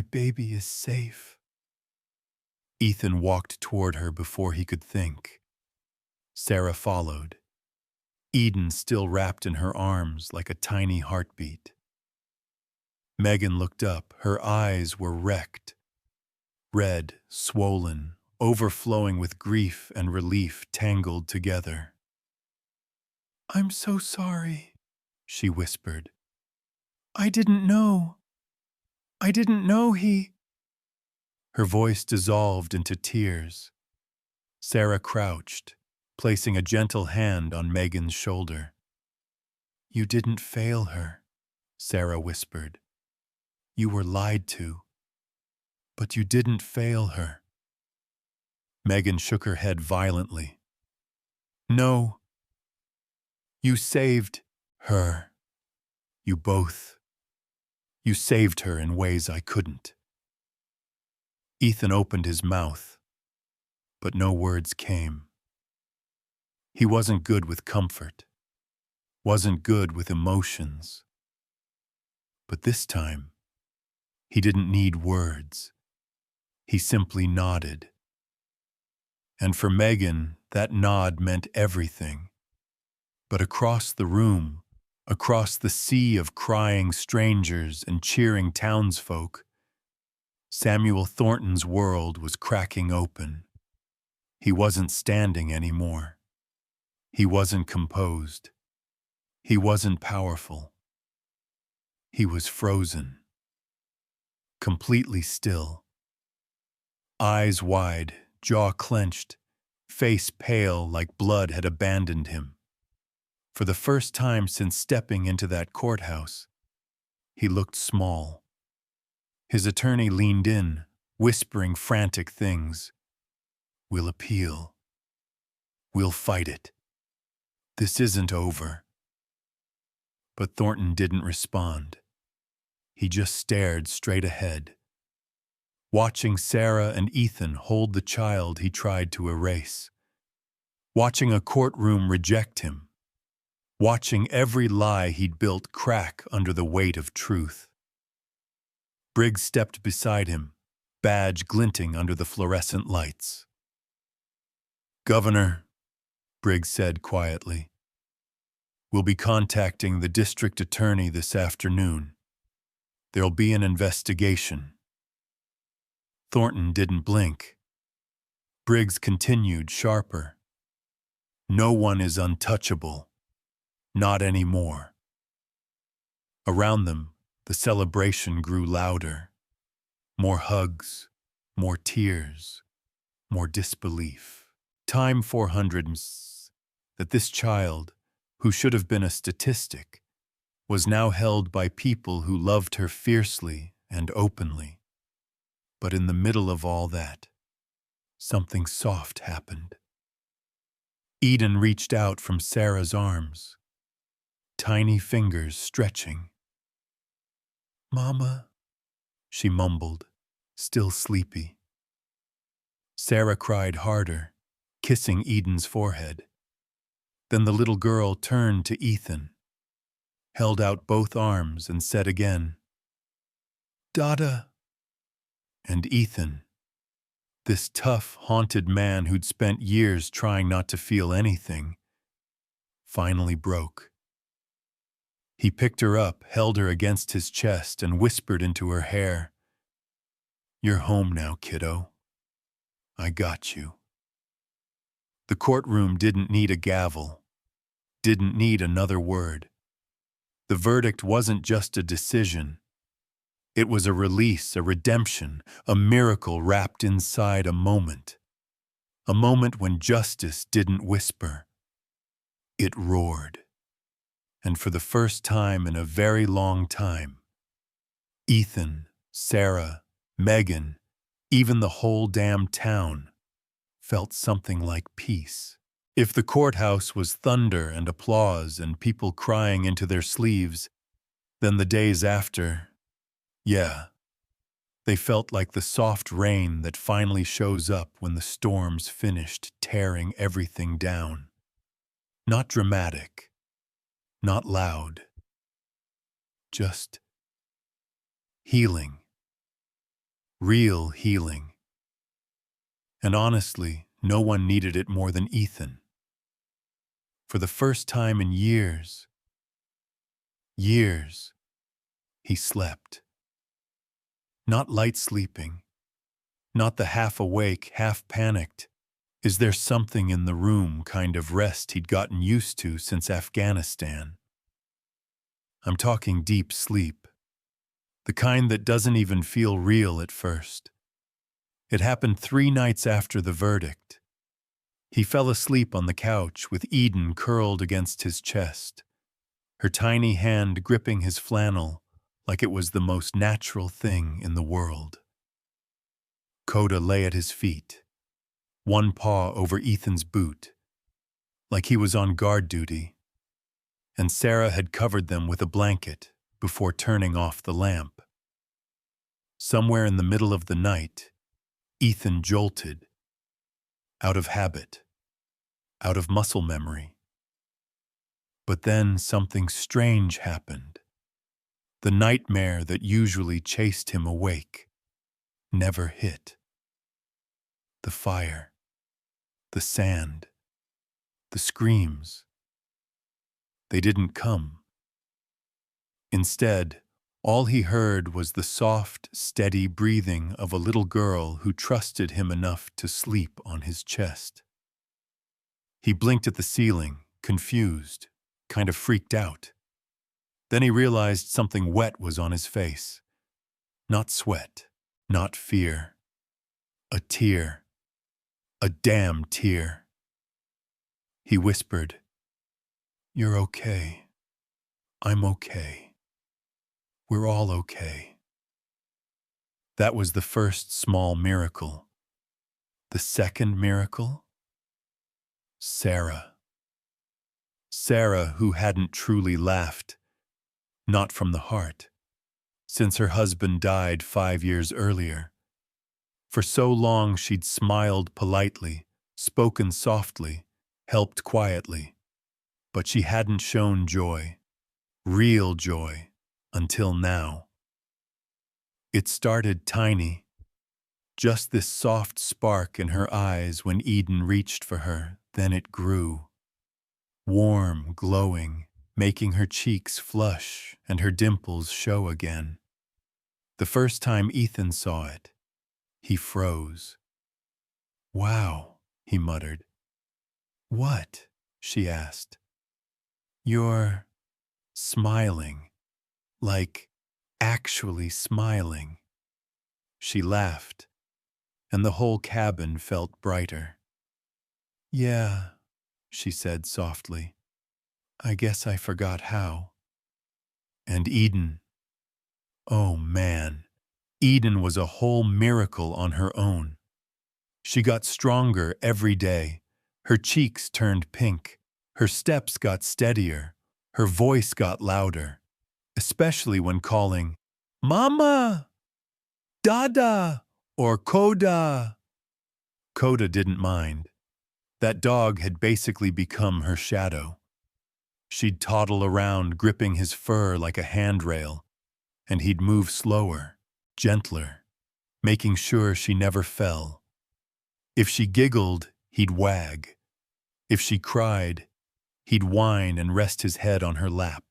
baby is safe." Ethan walked toward her before he could think. Sarah followed, Eden still wrapped in her arms like a tiny heartbeat. Megan looked up. Her eyes were wrecked, red, swollen, overflowing with grief and relief tangled together. "I'm so sorry," she whispered. I didn't know he—" Her voice dissolved into tears. Sarah crouched, placing a gentle hand on Megan's shoulder. "You didn't fail her," Sarah whispered. "You were lied to, but you didn't fail her." Megan shook her head violently. "No, you saved her. You both. You saved her in ways I couldn't." Ethan opened his mouth, but no words came. He wasn't good with comfort, wasn't good with emotions. But this time, he didn't need words. He simply nodded. And for Megan, that nod meant everything. But across the room, across the sea of crying strangers and cheering townsfolk, Samuel Thornton's world was cracking open. He wasn't standing anymore. He wasn't composed. He wasn't powerful. He was frozen, completely still. Eyes wide, jaw clenched, face pale like blood had abandoned him. For the first time since stepping into that courthouse, he looked small. His attorney leaned in, whispering frantic things. "We'll appeal. We'll fight it. This isn't over." But Thornton didn't respond. He just stared straight ahead, watching Sarah and Ethan hold the child he tried to erase, watching a courtroom reject him, watching every lie he'd built crack under the weight of truth. Briggs stepped beside him, badge glinting under the fluorescent lights. "Governor," Briggs said quietly, "we'll be contacting the district attorney this afternoon. There'll be an investigation." Thornton didn't blink. Briggs continued, sharper. "No one is untouchable. Not anymore." Around them, the celebration grew louder. More hugs, more tears, more disbelief. Time 400. that this child, who should have been a statistic, was now held by people who loved her fiercely and openly. But in the middle of all that, something soft happened. Eden reached out from Sarah's arms, tiny fingers stretching. "Mama," she mumbled, still sleepy. Sarah cried harder, kissing Eden's forehead. Then the little girl turned to Ethan, held out both arms and said again, "Dada." And Ethan, this tough, haunted man who'd spent years trying not to feel anything, finally broke. He picked her up, held her against his chest, and whispered into her hair, "You're home now, kiddo. I got you." The courtroom didn't need a gavel, didn't need another word. The verdict wasn't just a decision. It was a release, a redemption, a miracle wrapped inside a moment. A moment when justice didn't whisper. It roared. And for the first time in a very long time, Ethan, Sarah, Megan, even the whole damn town felt something like peace. If the courthouse was thunder and applause and people crying into their sleeves, then the days after, yeah, they felt like the soft rain that finally shows up when the storm's finished tearing everything down. Not dramatic, not loud, just healing. Real healing. And honestly, no one needed it more than Ethan. For the first time in years, he slept. Not light sleeping, not the half-awake, half-panicked, "Is there something in the room" kind of rest he'd gotten used to since Afghanistan. I'm talking deep sleep, the kind that doesn't even feel real at first. It happened 3 nights after the verdict. He fell asleep on the couch with Eden curled against his chest, her tiny hand gripping his flannel like it was the most natural thing in the world. Coda lay at his feet, one paw over Ethan's boot, like he was on guard duty, and Sarah had covered them with a blanket before turning off the lamp. Somewhere in the middle of the night, Ethan jolted, out of habit, out of muscle memory. But then something strange happened. The nightmare that usually chased him awake never hit. The fire, the sand, the screams, they didn't come. Instead, all he heard was the soft, steady breathing of a little girl who trusted him enough to sleep on his chest. He blinked at the ceiling, confused, kind of freaked out. Then he realized something wet was on his face. Not sweat, not fear. A tear. A damn tear. He whispered, "You're okay. I'm okay. We're all okay." That was the first small miracle. The second miracle? Sarah. Sarah, who hadn't truly laughed, not from the heart, since her husband died 5 years earlier. For so long she'd smiled politely, spoken softly, helped quietly, but she hadn't shown joy, real joy, until now. It started tiny, just this soft spark in her eyes when Eden reached for her, then it grew. Warm, glowing, making her cheeks flush and her dimples show again. The first time Ethan saw it, he froze. "Wow," he muttered. "What?" she asked. "You're smiling, like actually smiling." She laughed, and the whole cabin felt brighter. "Yeah," she said softly. I guess I forgot how. And Eden. Oh man, Eden was a whole miracle on her own. She got stronger every day. Her cheeks turned pink. Her steps got steadier. Her voice got louder, especially when calling, Mama! Dada! Or Koda! Koda didn't mind. That dog had basically become her shadow. She'd toddle around gripping his fur like a handrail, and he'd move slower, gentler, making sure she never fell. If she giggled, he'd wag. If she cried, he'd whine and rest his head on her lap.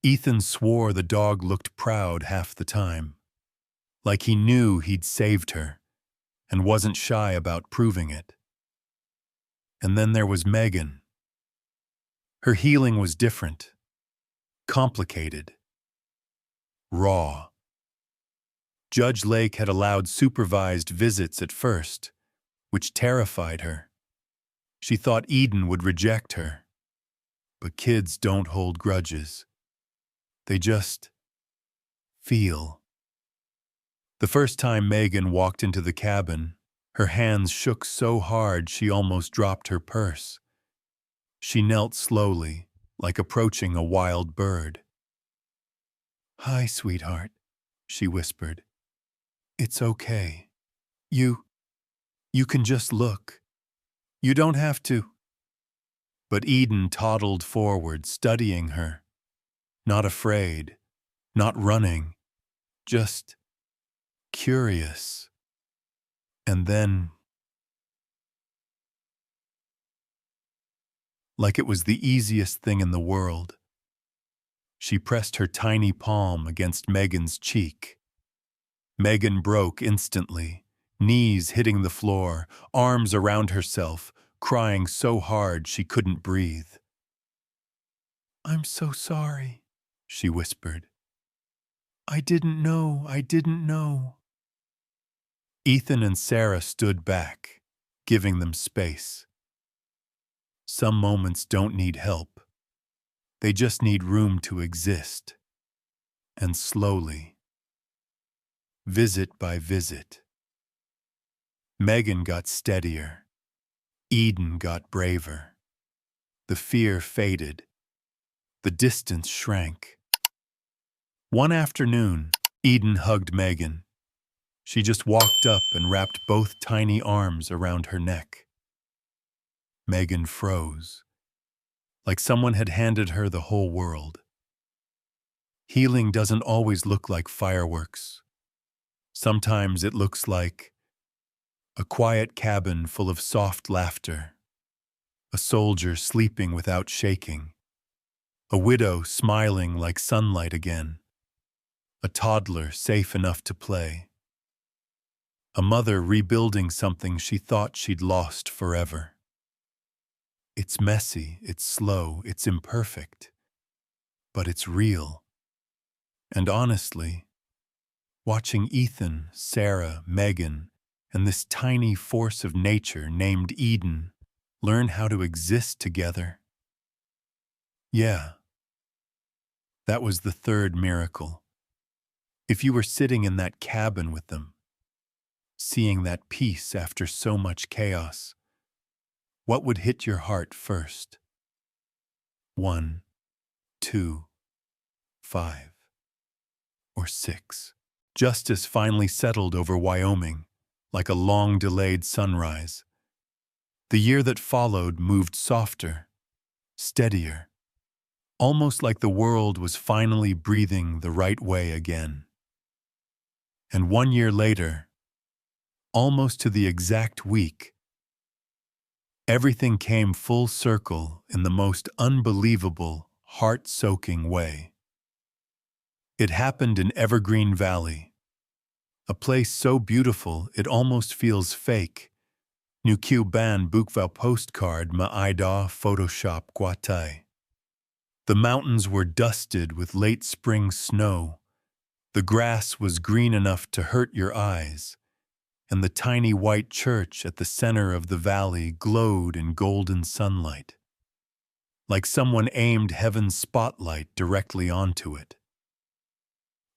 Ethan swore the dog looked proud half the time, like he knew he'd saved her and wasn't shy about proving it. And then there was Megan. Her healing was different, complicated, raw. Judge Lake had allowed supervised visits at first, which terrified her. She thought Eden would reject her. But kids don't hold grudges. They just feel. The first time Megan walked into the cabin, her hands shook so hard she almost dropped her purse. She knelt slowly, like approaching a wild bird. Hi, sweetheart, she whispered. It's okay. You can just look. You don't have to. But Eden toddled forward, studying her. Not afraid, not running, just curious. And then, like it was the easiest thing in the world, she pressed her tiny palm against Megan's cheek. Megan broke instantly, knees hitting the floor, arms around herself, crying so hard she couldn't breathe. I'm so sorry, she whispered. I didn't know. Ethan and Sarah stood back, giving them space. Some moments don't need help. They just need room to exist. And slowly, visit by visit, Megan got steadier. Eden got braver. The fear faded. The distance shrank. One afternoon, Eden hugged Megan. She just walked up and wrapped both tiny arms around her neck. Megan froze, like someone had handed her the whole world. Healing doesn't always look like fireworks. Sometimes it looks like a quiet cabin full of soft laughter, a soldier sleeping without shaking, a widow smiling like sunlight again, a toddler safe enough to play, a mother rebuilding something she thought she'd lost forever. It's messy, it's slow, it's imperfect, but it's real. And honestly, watching Ethan, Sarah, Megan, and this tiny force of nature named Eden learn how to exist together. Yeah, that was the third miracle. If you were sitting in that cabin with them, seeing that peace after so much chaos, what would hit your heart first? 1, 2, 5, or 6. Justice finally settled over Wyoming, like a long-delayed sunrise. The year that followed moved softer, steadier, almost like the world was finally breathing the right way again. And 1 year later, almost to the exact week, everything came full circle in the most unbelievable, heart-soaking way. It happened in Evergreen Valley, a place so beautiful it almost feels fake. Nu ban bukvau postcard ma ida Photoshop guatai. The mountains were dusted with late spring snow. The grass was green enough to hurt your eyes, and the tiny white church at the center of the valley glowed in golden sunlight, like someone aimed heaven's spotlight directly onto it.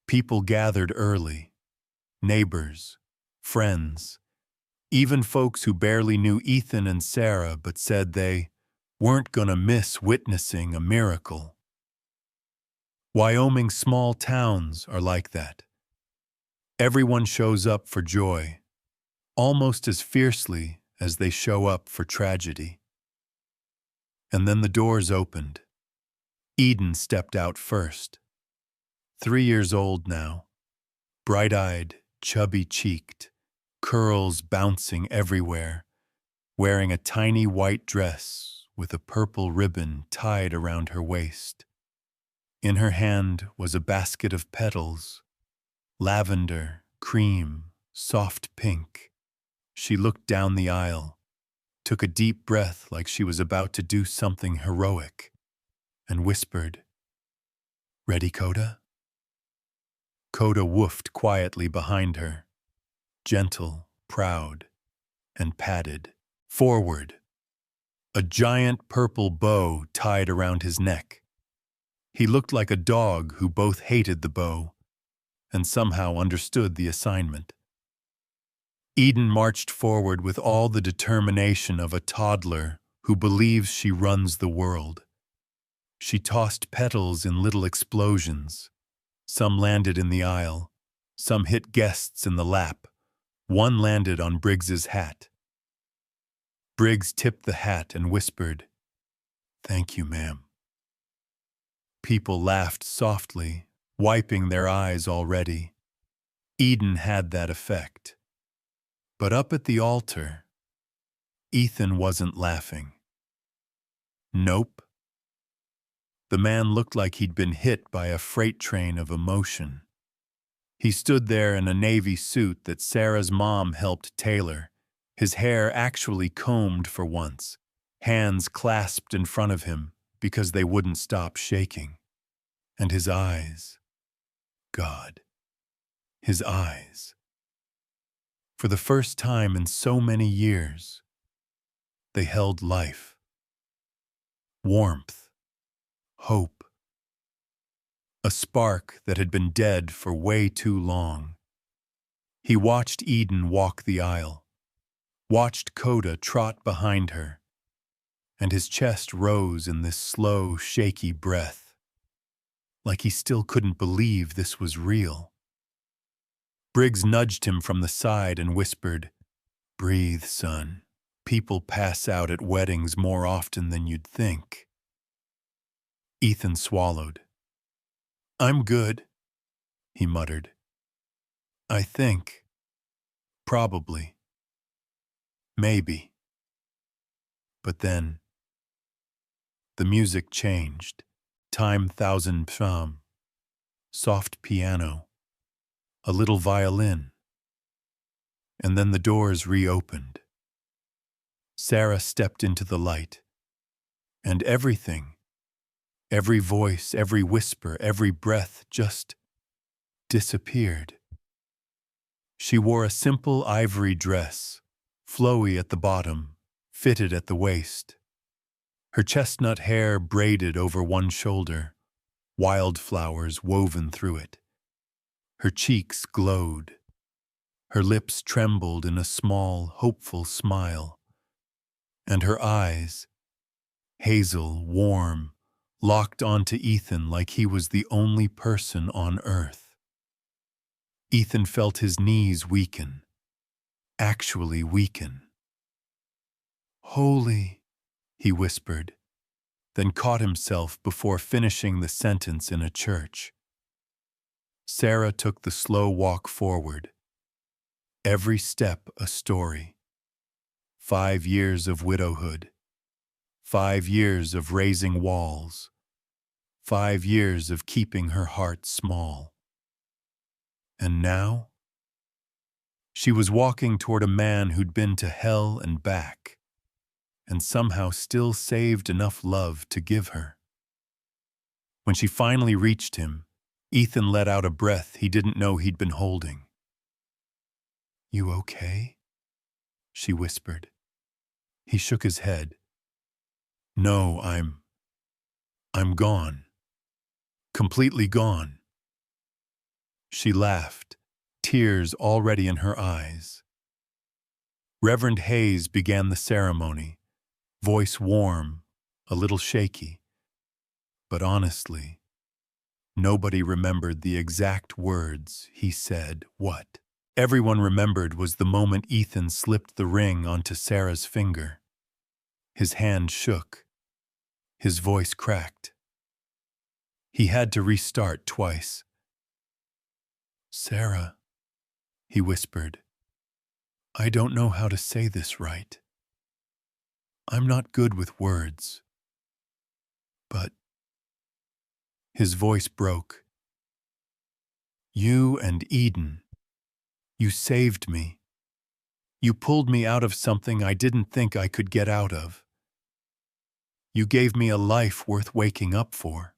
People gathered early, neighbors, friends, even folks who barely knew Ethan and Sarah but said they weren't gonna miss witnessing a miracle. Wyoming's small towns are like that. Everyone shows up for joy, almost as fiercely as they show up for tragedy. And then the doors opened. Eden stepped out first. 3 years old now, bright-eyed, chubby-cheeked, curls bouncing everywhere, wearing a tiny white dress with a purple ribbon tied around her waist. In her hand was a basket of petals, lavender, cream, soft pink. She looked down the aisle, took a deep breath like she was about to do something heroic, and whispered, "Ready, Coda?" Coda woofed quietly behind her, gentle, proud, and padded forward, a giant purple bow tied around his neck. He looked like a dog who both hated the bow and somehow understood the assignment. Eden marched forward with all the determination of a toddler who believes she runs the world. She tossed petals in little explosions. Some landed in the aisle, some hit guests in the lap. One landed on Briggs's hat. Briggs tipped the hat and whispered, "Thank you, ma'am." People laughed softly, wiping their eyes already. Eden had that effect. But up at the altar, Ethan wasn't laughing. Nope. The man looked like he'd been hit by a freight train of emotion. He stood there in a navy suit that Sarah's mom helped tailor, his hair actually combed for once, hands clasped in front of him because they wouldn't stop shaking. And his eyes, God, his eyes. For the first time in so many years, they held life, warmth, hope, a spark that had been dead for way too long. He watched Eden walk the aisle, watched Coda trot behind her, and his chest rose in this slow, shaky breath, like he still couldn't believe this was real. Briggs nudged him from the side and whispered, "Breathe, son. People pass out at weddings more often than you'd think." Ethan swallowed. "I'm good," he muttered. "I think. Probably. Maybe." But then, the music changed. Time thousand psalm, soft piano, a little violin. And then the doors reopened. Sarah stepped into the light, and everything, every voice, every whisper, every breath just disappeared. She wore a simple ivory dress, flowy at the bottom, fitted at the waist. Her chestnut hair braided over one shoulder, wildflowers woven through it. Her cheeks glowed. Her lips trembled in a small, hopeful smile. And her eyes, hazel, warm, locked onto Ethan like he was the only person on earth. Ethan felt his knees weaken, actually weaken. "Holy," he whispered, then caught himself before finishing the sentence in a church. Sarah took the slow walk forward, every step a story. 5 years of widowhood, 5 years of raising walls, 5 years of keeping her heart small. And now, she was walking toward a man who'd been to hell and back, and somehow still saved enough love to give her. When she finally reached him, Ethan let out a breath he didn't know he'd been holding. You okay? She whispered. He shook his head. No, I'm gone. Completely gone. She laughed, tears already in her eyes. Reverend Hayes began the ceremony, voice warm, a little shaky. But honestly, nobody remembered the exact words he said. What everyone remembered was the moment Ethan slipped the ring onto Sarah's finger. His hand shook. His voice cracked. He had to restart twice. Sarah, he whispered, I don't know how to say this right. I'm not good with words. But his voice broke. You and Eden, you saved me. You pulled me out of something I didn't think I could get out of. You gave me a life worth waking up for.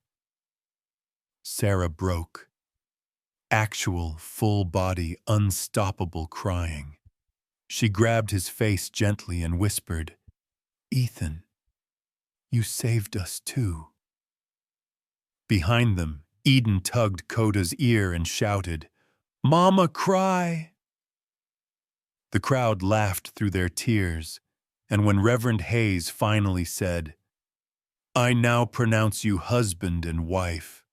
Sarah broke. Actual, full-body, unstoppable crying. She grabbed his face gently and whispered, Ethan, you saved us too. Behind them, Eden tugged Coda's ear and shouted, Mama, cry! The crowd laughed through their tears, and when Reverend Hayes finally said, I now pronounce you husband and wife,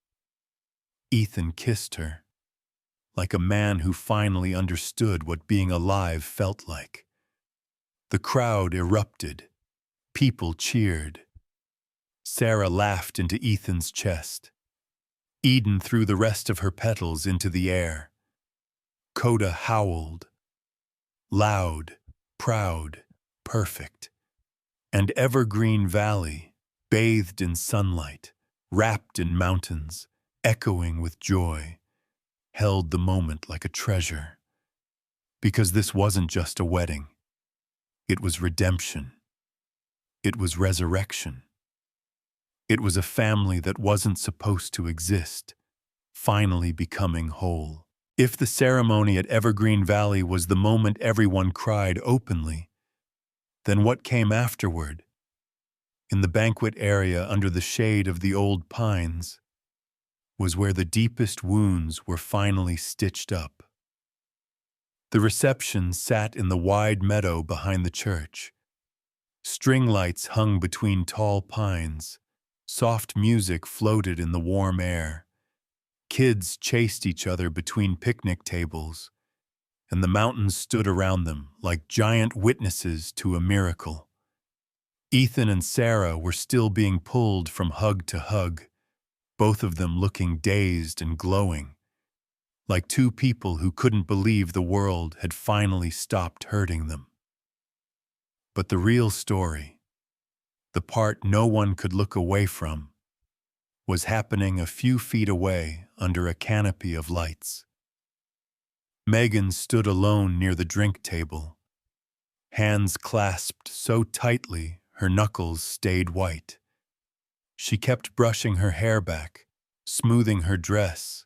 Ethan kissed her, like a man who finally understood what being alive felt like. The crowd erupted. People cheered. Sarah laughed into Ethan's chest. Eden threw the rest of her petals into the air. Coda howled. Loud, proud, perfect. And Evergreen Valley, bathed in sunlight, wrapped in mountains, echoing with joy, held the moment like a treasure. Because this wasn't just a wedding. It was redemption. It was resurrection. It was a family that wasn't supposed to exist, finally becoming whole. If the ceremony at Evergreen Valley was the moment everyone cried openly, then what came afterward? In the banquet area under the shade of the old pines was where the deepest wounds were finally stitched up. The reception sat in the wide meadow behind the church. String lights hung between tall pines. Soft music floated in the warm air. Kids chased each other between picnic tables, and the mountains stood around them like giant witnesses to a miracle. Ethan and Sarah were still being pulled from hug to hug, both of them looking dazed and glowing, like two people who couldn't believe the world had finally stopped hurting them. But the real story, the part no one could look away from, was happening a few feet away under a canopy of lights. Megan stood alone near the drink table, hands clasped so tightly her knuckles stayed white. She kept brushing her hair back, smoothing her dress,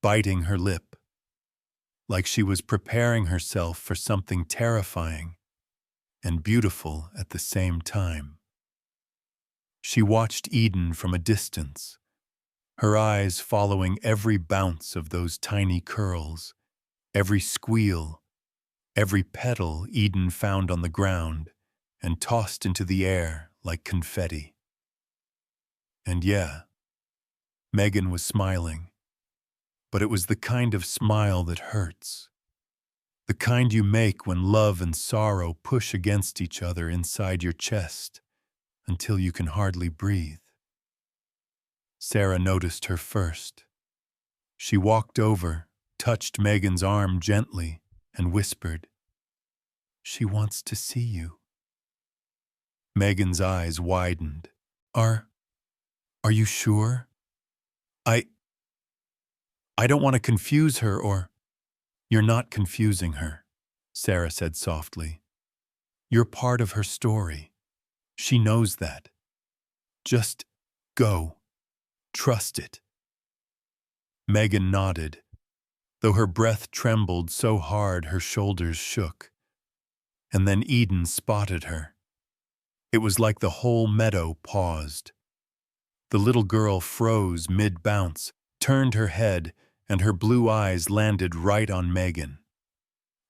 biting her lip, like she was preparing herself for something terrifying and beautiful at the same time. She watched Eden from a distance, her eyes following every bounce of those tiny curls, every squeal, every petal Eden found on the ground and tossed into the air like confetti. And yeah, Megan was smiling, but it was the kind of smile that hurts. The kind you make when love and sorrow push against each other inside your chest until you can hardly breathe. Sarah noticed her first. She walked over, touched Megan's arm gently, and whispered, She wants to see you. Megan's eyes widened. Are you sure? I don't want to confuse her or... You're not confusing her, Sarah said softly. You're part of her story. She knows that. Just go. Trust it. Megan nodded. though her breath trembled so hard her shoulders shook. And then Eden spotted her. It was like the whole meadow paused. The little girl froze mid-bounce, turned her head, and her blue eyes landed right on Megan.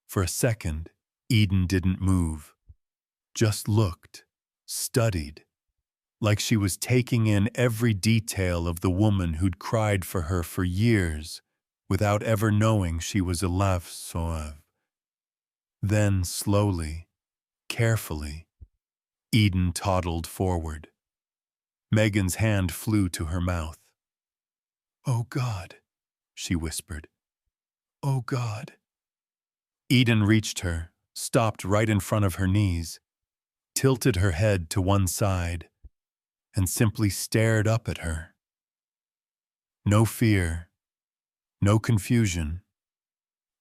For a second, Eden didn't move, just looked, studied, like she was taking in every detail of the woman who'd cried for her for years without ever knowing she was a love sauve. Then, slowly, carefully, Eden toddled forward. Megan's hand flew to her mouth. "Oh, God," she whispered. "Oh, God." Eden reached her, stopped right in front of her knees, tilted her head to one side, and simply stared up at her. No fear, no confusion,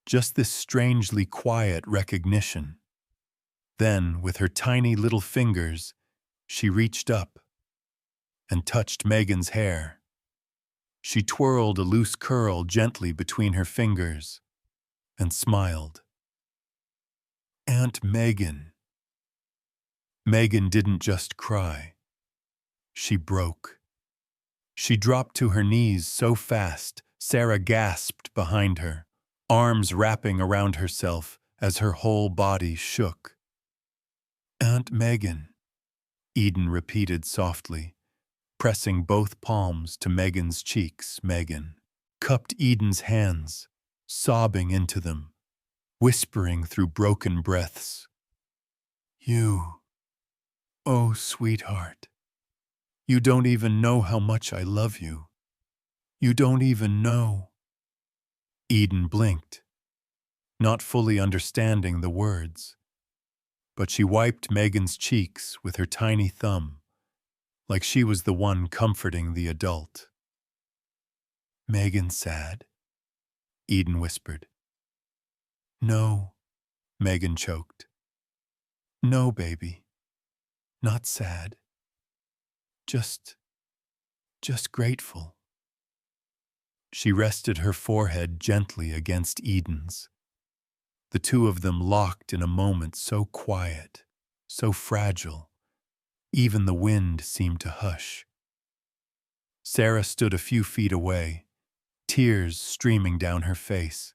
just this strangely quiet recognition. Then, with her tiny little fingers, she reached up and touched Megan's hair. She twirled a loose curl gently between her fingers and smiled. "Aunt Megan." Megan didn't just cry. She broke. She dropped to her knees so fast, Sarah gasped behind her, arms wrapping around herself as her whole body shook. "Aunt Megan," Eden repeated softly, pressing both palms to Megan's cheeks. Megan cupped Eden's hands, sobbing into them, whispering through broken breaths. "You, oh sweetheart, you don't even know how much I love you. You don't even know." Eden blinked, not fully understanding the words, but she wiped Megan's cheeks with her tiny thumb, like she was the one comforting the adult. "Megan sad?" Eden whispered. "No," Megan choked. "No, baby. Not sad. Just grateful." She rested her forehead gently against Eden's. The two of them locked in a moment so quiet, so fragile, even the wind seemed to hush. Sarah stood a few feet away, tears streaming down her face.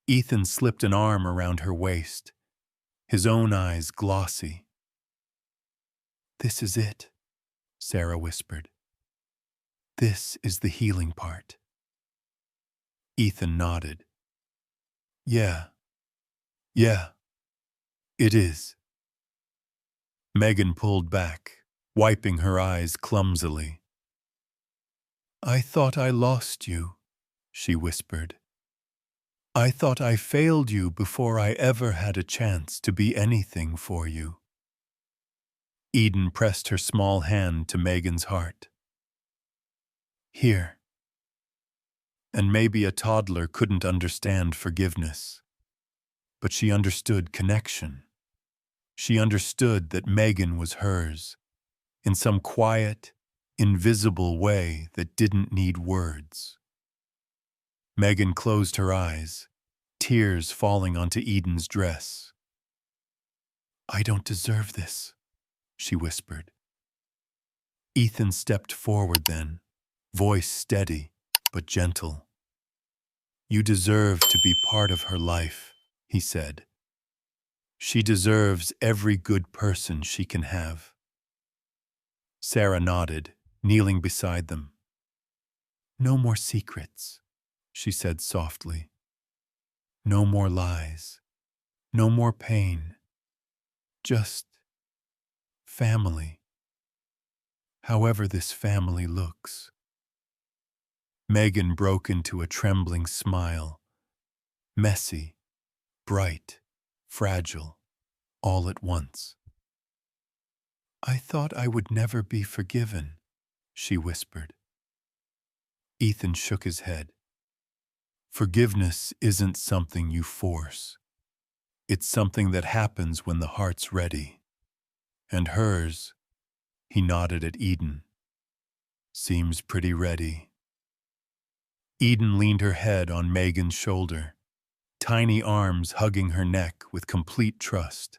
Ethan slipped an arm around her waist, his own eyes glossy. "This is it," Sarah whispered. "This is the healing part." Ethan nodded. Yeah, it is." Megan pulled back, wiping her eyes clumsily. "I thought I lost you," she whispered. "I thought I failed you before I ever had a chance to be anything for you." Eden pressed her small hand to Megan's heart. "Here." And maybe a toddler couldn't understand forgiveness, but she understood connection. She understood that Megan was hers, in some quiet, invisible way that didn't need words. Megan closed her eyes, tears falling onto Eden's dress. "I don't deserve this," she whispered. Ethan stepped forward then, voice steady but gentle. "You deserve to be part of her life," he said. "She deserves every good person she can have." Sarah nodded, kneeling beside them. "No more secrets," she said softly. "No more lies. No more pain. Just family. However this family looks." Megan broke into a trembling smile, messy, bright, fragile, all at once. "I thought I would never be forgiven," she whispered. Ethan shook his head. "Forgiveness isn't something you force. It's something that happens when the heart's ready. And hers," he nodded at Eden, "seems pretty ready." Eden leaned her head on Megan's shoulder, tiny arms hugging her neck with complete trust.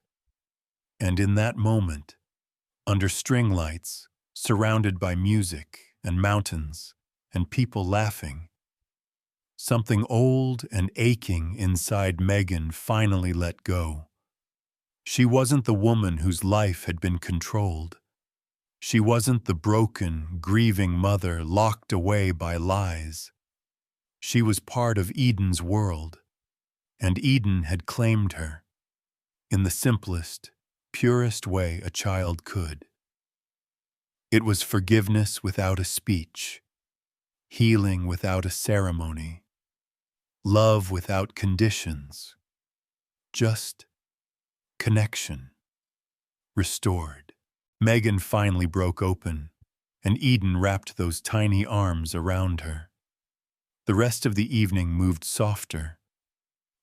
And in that moment, under string lights, surrounded by music and mountains and people laughing, something old and aching inside Megan finally let go. She wasn't the woman whose life had been controlled. She wasn't the broken, grieving mother locked away by lies. She was part of Eden's world, and Eden had claimed her in the simplest, purest way a child could. It was forgiveness without a speech, healing without a ceremony, love without conditions, just connection, restored. Megan finally broke open, and Eden wrapped those tiny arms around her. The rest of the evening moved softer,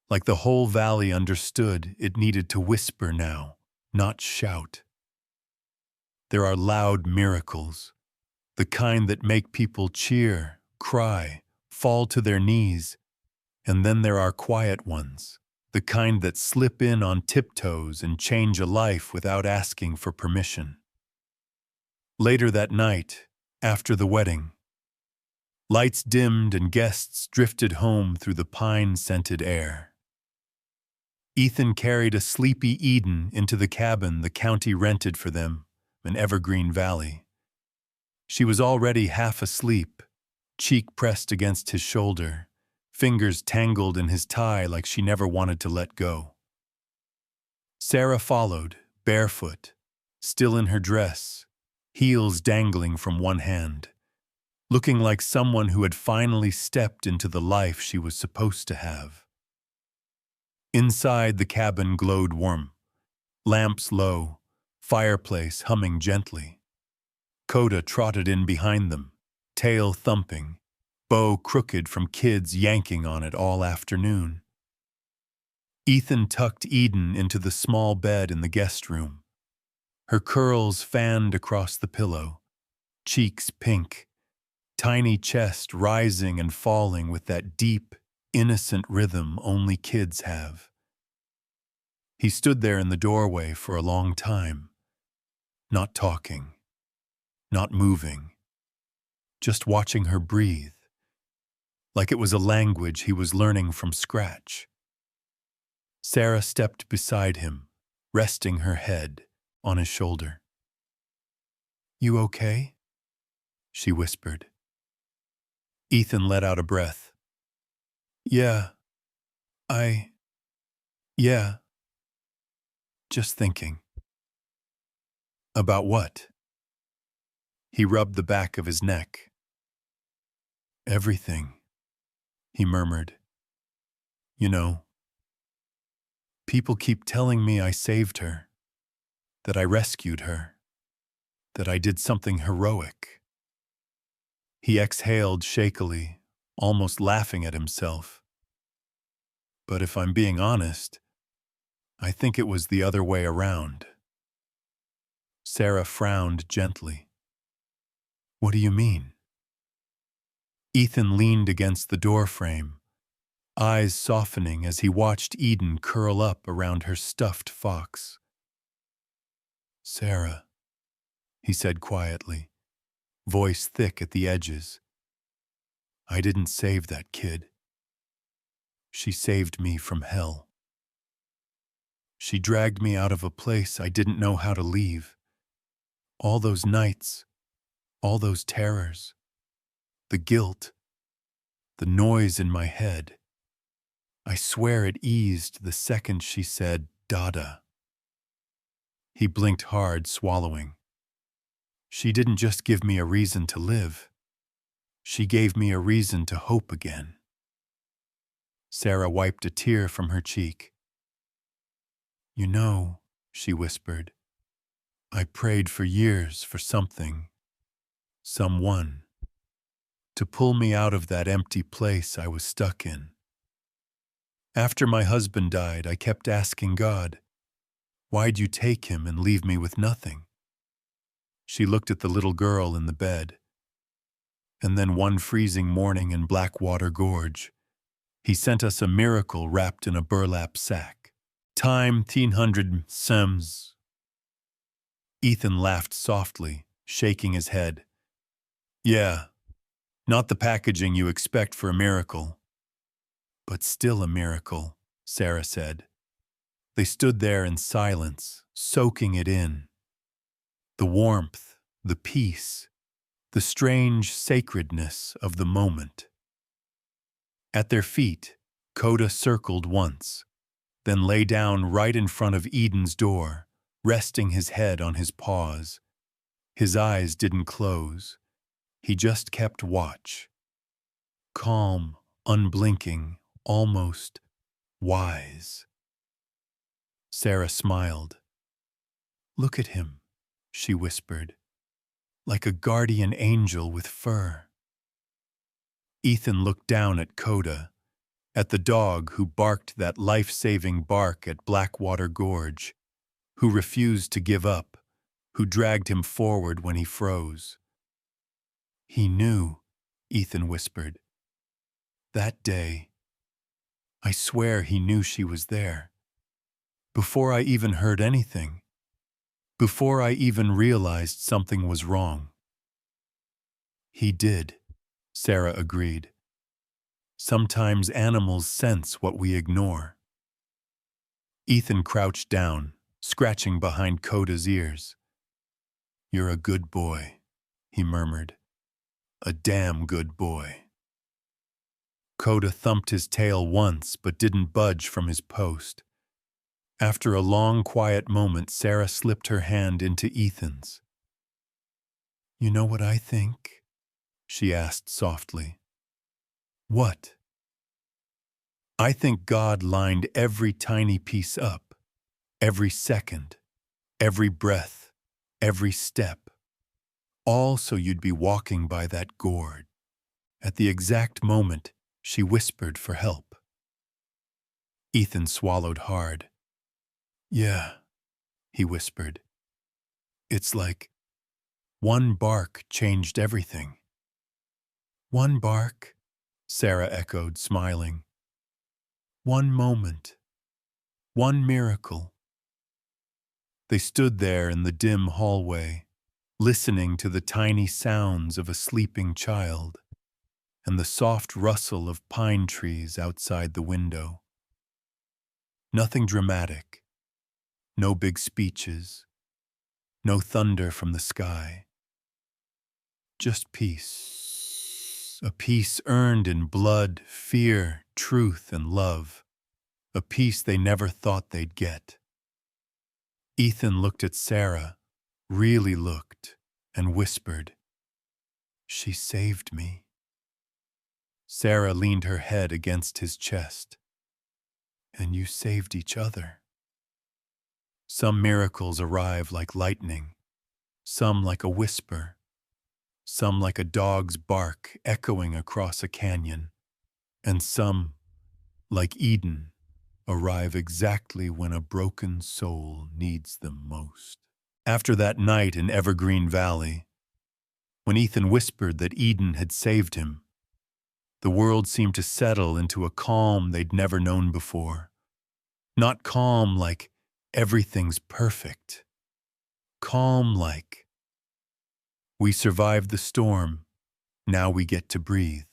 like the whole valley understood it needed to whisper now, not shout. There are loud miracles, the kind that make people cheer, cry, fall to their knees, and then there are quiet ones, the kind that slip in on tiptoes and change a life without asking for permission. Later that night, after the wedding, lights dimmed and guests drifted home through the pine-scented air. Ethan carried a sleepy Eden into the cabin the county rented for them in Evergreen Valley. She was already half asleep, cheek pressed against his shoulder, fingers tangled in his tie like she never wanted to let go. Sarah followed, barefoot, still in her dress, heels dangling from one hand, looking like someone who had finally stepped into the life she was supposed to have. Inside, the cabin glowed warm, lamps low, fireplace humming gently. Coda trotted in behind them, tail thumping, bow crooked from kids yanking on it all afternoon. Ethan tucked Eden into the small bed in the guest room, her curls fanned across the pillow, cheeks pink, tiny chest rising and falling with that deep, innocent rhythm only kids have. He stood there in the doorway for a long time, not talking, not moving, just watching her breathe, like it was a language he was learning from scratch. Sarah stepped beside him, resting her head on his shoulder. "You okay?" she whispered. Ethan let out a breath. Yeah, just thinking." "About what?" He rubbed the back of his neck. "Everything," he murmured. "You know, people keep telling me I saved her, that I rescued her, that I did something heroic." He exhaled shakily, almost laughing at himself. "But if I'm being honest, I think it was the other way around." Sarah frowned gently. "What do you mean?" Ethan leaned against the doorframe, eyes softening as he watched Eden curl up around her stuffed fox. "Sarah," he said quietly, voice thick at the edges, "I didn't save that kid. She saved me from hell. She dragged me out of a place I didn't know how to leave. All those nights, all those terrors, the guilt, the noise in my head. I swear it eased the second she said, 'Dada.'" He blinked hard, swallowing. "She didn't just give me a reason to live. She gave me a reason to hope again." Sarah wiped a tear from her cheek. "You know," she whispered, "I prayed for years for something, someone, to pull me out of that empty place I was stuck in. After my husband died, I kept asking God, 'Why'd you take him and leave me with nothing?'" She looked at the little girl in the bed. And then one freezing morning in Blackwater Gorge, he sent us a miracle wrapped in a burlap sack. Time 1,300 sems. Ethan laughed softly, shaking his head. Yeah, not the packaging you expect for a miracle. But still a miracle, Sarah said. They stood there in silence, soaking it in. The warmth, the peace, the strange sacredness of the moment. At their feet, Coda circled once, then lay down right in front of Eden's door, resting his head on his paws. His eyes didn't close. He just kept watch. Calm, unblinking, almost wise. Sarah smiled. Look at him, she whispered, like a guardian angel with fur. Ethan looked down at Coda, at the dog who barked that life-saving bark at Blackwater Gorge, who refused to give up, who dragged him forward when he froze. He knew, Ethan whispered. That day, I swear he knew she was there. Before I even heard anything. Before I even realized something was wrong. He did, Sarah agreed. Sometimes animals sense what we ignore. Ethan crouched down, scratching behind Coda's ears. You're a good boy, he murmured. A damn good boy. Coda thumped his tail once but didn't budge from his post. After a long, quiet moment, Sarah slipped her hand into Ethan's. You know what I think? She asked softly. What? I think God lined every tiny piece up, every second, every breath, every step, all so you'd be walking by that gorge. At the exact moment, she whispered for help. Ethan swallowed hard. Yeah, he whispered. It's like one bark changed everything. One bark, Sarah echoed, smiling. One moment. One miracle. They stood there in the dim hallway, listening to the tiny sounds of a sleeping child and the soft rustle of pine trees outside the window. Nothing dramatic, no big speeches, no thunder from the sky. Just peace. A peace earned in blood, fear, truth, and love. A peace they never thought they'd get. Ethan looked at Sarah, really looked, and whispered, She saved me. Sarah leaned her head against his chest. And you saved each other. Some miracles arrive like lightning, some like a whisper, some like a dog's bark echoing across a canyon, and some, like Eden, arrive exactly when a broken soul needs them most. After that night in Evergreen Valley, when Ethan whispered that Eden had saved him, the world seemed to settle into a calm they'd never known before. Not calm like everything's perfect. Calm like, we survived the storm, now we get to breathe.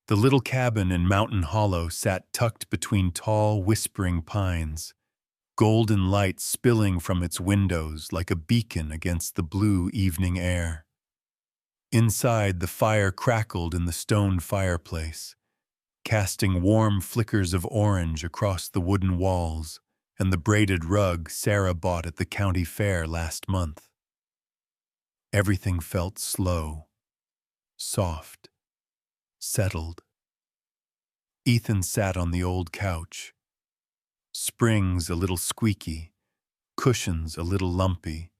The little cabin in Mountain Hollow sat tucked between tall, whispering pines, golden light spilling from its windows like a beacon against the blue evening air. Inside, the fire crackled in the stone fireplace, casting warm flickers of orange across the wooden walls and the braided rug Sarah bought at the county fair last month. Everything felt slow, soft, settled. Ethan sat on the old couch, springs a little squeaky, cushions a little lumpy,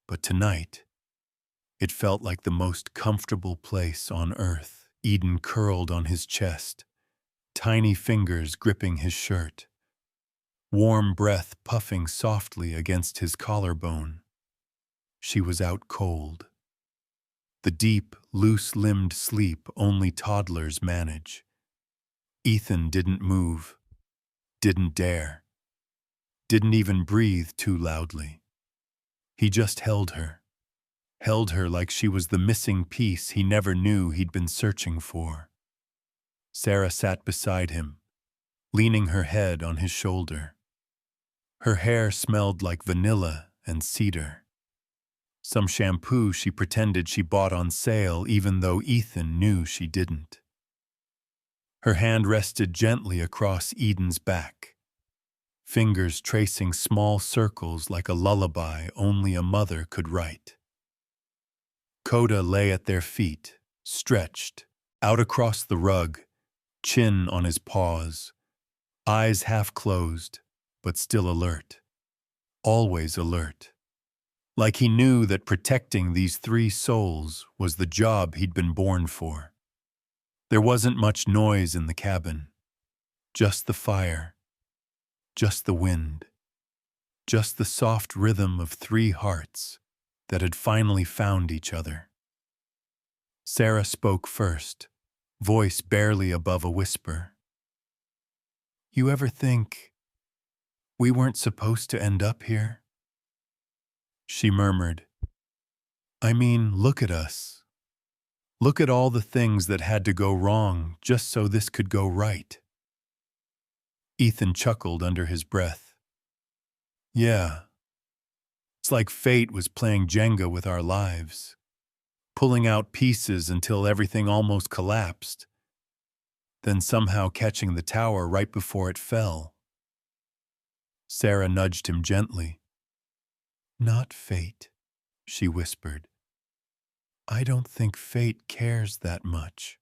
but tonight, it felt like the most comfortable place on earth. Eden curled on his chest, tiny fingers gripping his shirt, warm breath puffing softly against his collarbone. She was out cold. The deep, loose-limbed sleep only toddlers manage. Ethan didn't move, didn't dare, didn't even breathe too loudly. He just held her like she was the missing piece he never knew he'd been searching for. Sarah sat beside him, leaning her head on his shoulder. Her hair smelled like vanilla and cedar. Some shampoo she pretended she bought on sale even though Ethan knew she didn't. Her hand rested gently across Eden's back, fingers tracing small circles like a lullaby only a mother could write. Coda lay at their feet, stretched, out across the rug, chin on his paws, eyes half closed, but still alert. Always alert. Like he knew that protecting these three souls was the job he'd been born for. There wasn't much noise in the cabin. Just the fire. Just the wind. Just the soft rhythm of three hearts that had finally found each other. Sarah spoke first, voice barely above a whisper. "You ever think we weren't supposed to end up here?" She murmured, "I mean, look at us. Look at all the things that had to go wrong just so this could go right." Ethan chuckled under his breath. "Yeah, it's like fate was playing Jenga with our lives, pulling out pieces until everything almost collapsed, then somehow catching the tower right before it fell." Sarah nudged him gently. "Not fate," she whispered. "I don't think fate cares that much."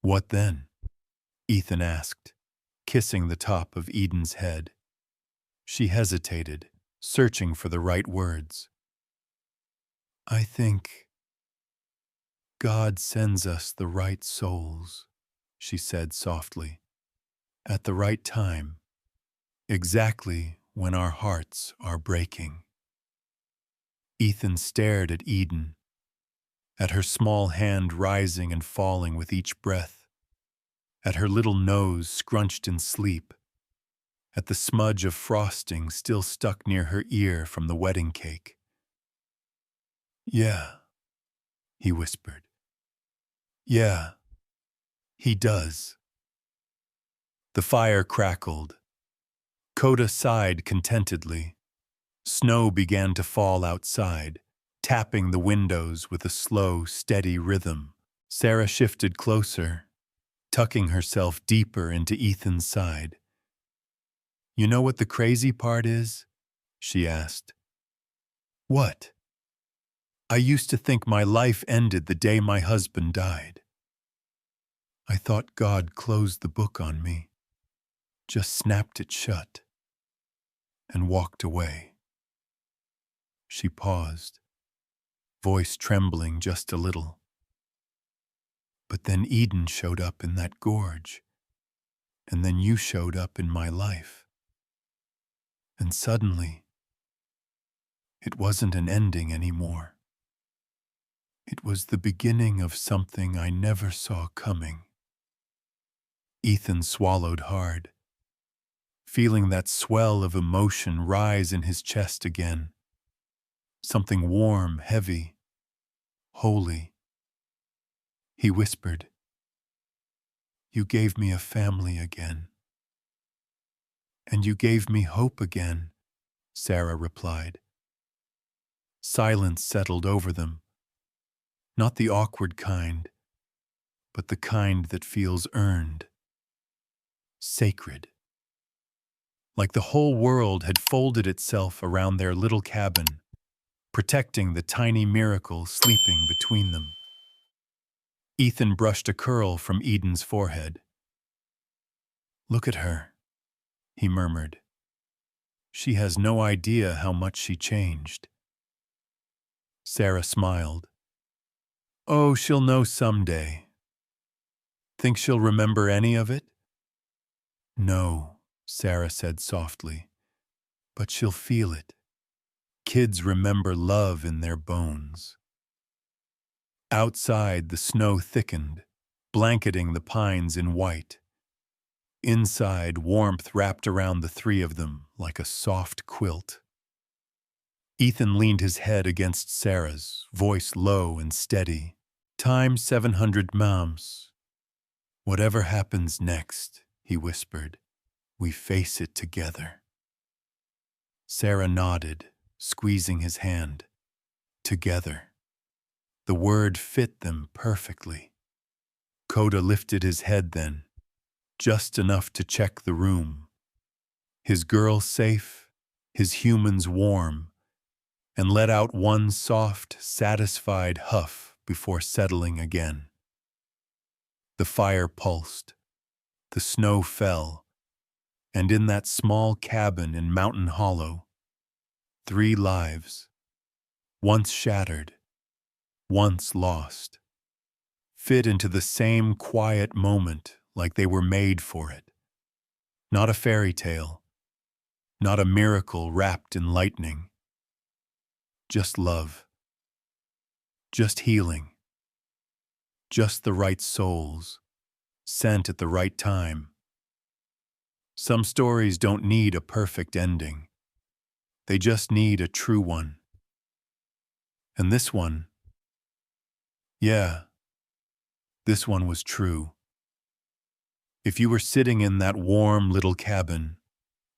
"What then?" Ethan asked, kissing the top of Eden's head. She hesitated, searching for the right words. "I think God sends us the right souls," she said softly, "at the right time, exactly when our hearts are breaking." Ethan stared at Eden, at her small hand rising and falling with each breath, at her little nose scrunched in sleep, at the smudge of frosting still stuck near her ear from the wedding cake. "Yeah," he whispered. "Yeah, he does." The fire crackled. Coda sighed contentedly. Snow began to fall outside, tapping the windows with a slow, steady rhythm. Sarah shifted closer, tucking herself deeper into Ethan's side. "You know what the crazy part is?" she asked. "What?" "I used to think my life ended the day my husband died. I thought God closed the book on me, just snapped it shut, and walked away." She paused, voice trembling just a little. "But then Eden showed up in that gorge, and then you showed up in my life. And suddenly, it wasn't an ending anymore. It was the beginning of something I never saw coming." Ethan swallowed hard, feeling that swell of emotion rise in his chest again. Something warm, heavy, holy. He whispered, "You gave me a family again." "And you gave me hope again," Sarah replied. Silence settled over them, not the awkward kind, but the kind that feels earned, sacred. Like the whole world had folded itself around their little cabin, protecting the tiny miracle sleeping between them. Ethan brushed a curl from Eden's forehead. "Look at her," he murmured. "She has no idea how much she changed." Sarah smiled. "Oh, she'll know someday. Think she'll remember any of it?" "No," Sarah said softly, "but she'll feel it. Kids remember love in their bones." Outside, the snow thickened, blanketing the pines in white. Inside, warmth wrapped around the three of them like a soft quilt. Ethan leaned his head against Sarah's, voice low and steady. Time 700 mams. Whatever happens next, he whispered, we face it together. Sarah nodded, squeezing his hand. Together. The word fit them perfectly. Coda lifted his head then, just enough to check the room. His girl safe, his humans warm, and let out one soft, satisfied huff before settling again. The fire pulsed, the snow fell, and in that small cabin in Mountain Hollow, 3 lives, once shattered, once lost, fit into the same quiet moment like they were made for it. Not a fairy tale, not a miracle wrapped in lightning. Just love, just healing, just the right souls, sent at the right time. Some stories don't need a perfect ending. They just need a true one. And this one, yeah, this one was true. If you were sitting in that warm little cabin,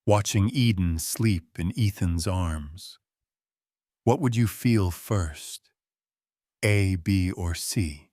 watching Eden sleep in Ethan's arms, what would you feel first? A, B, or C?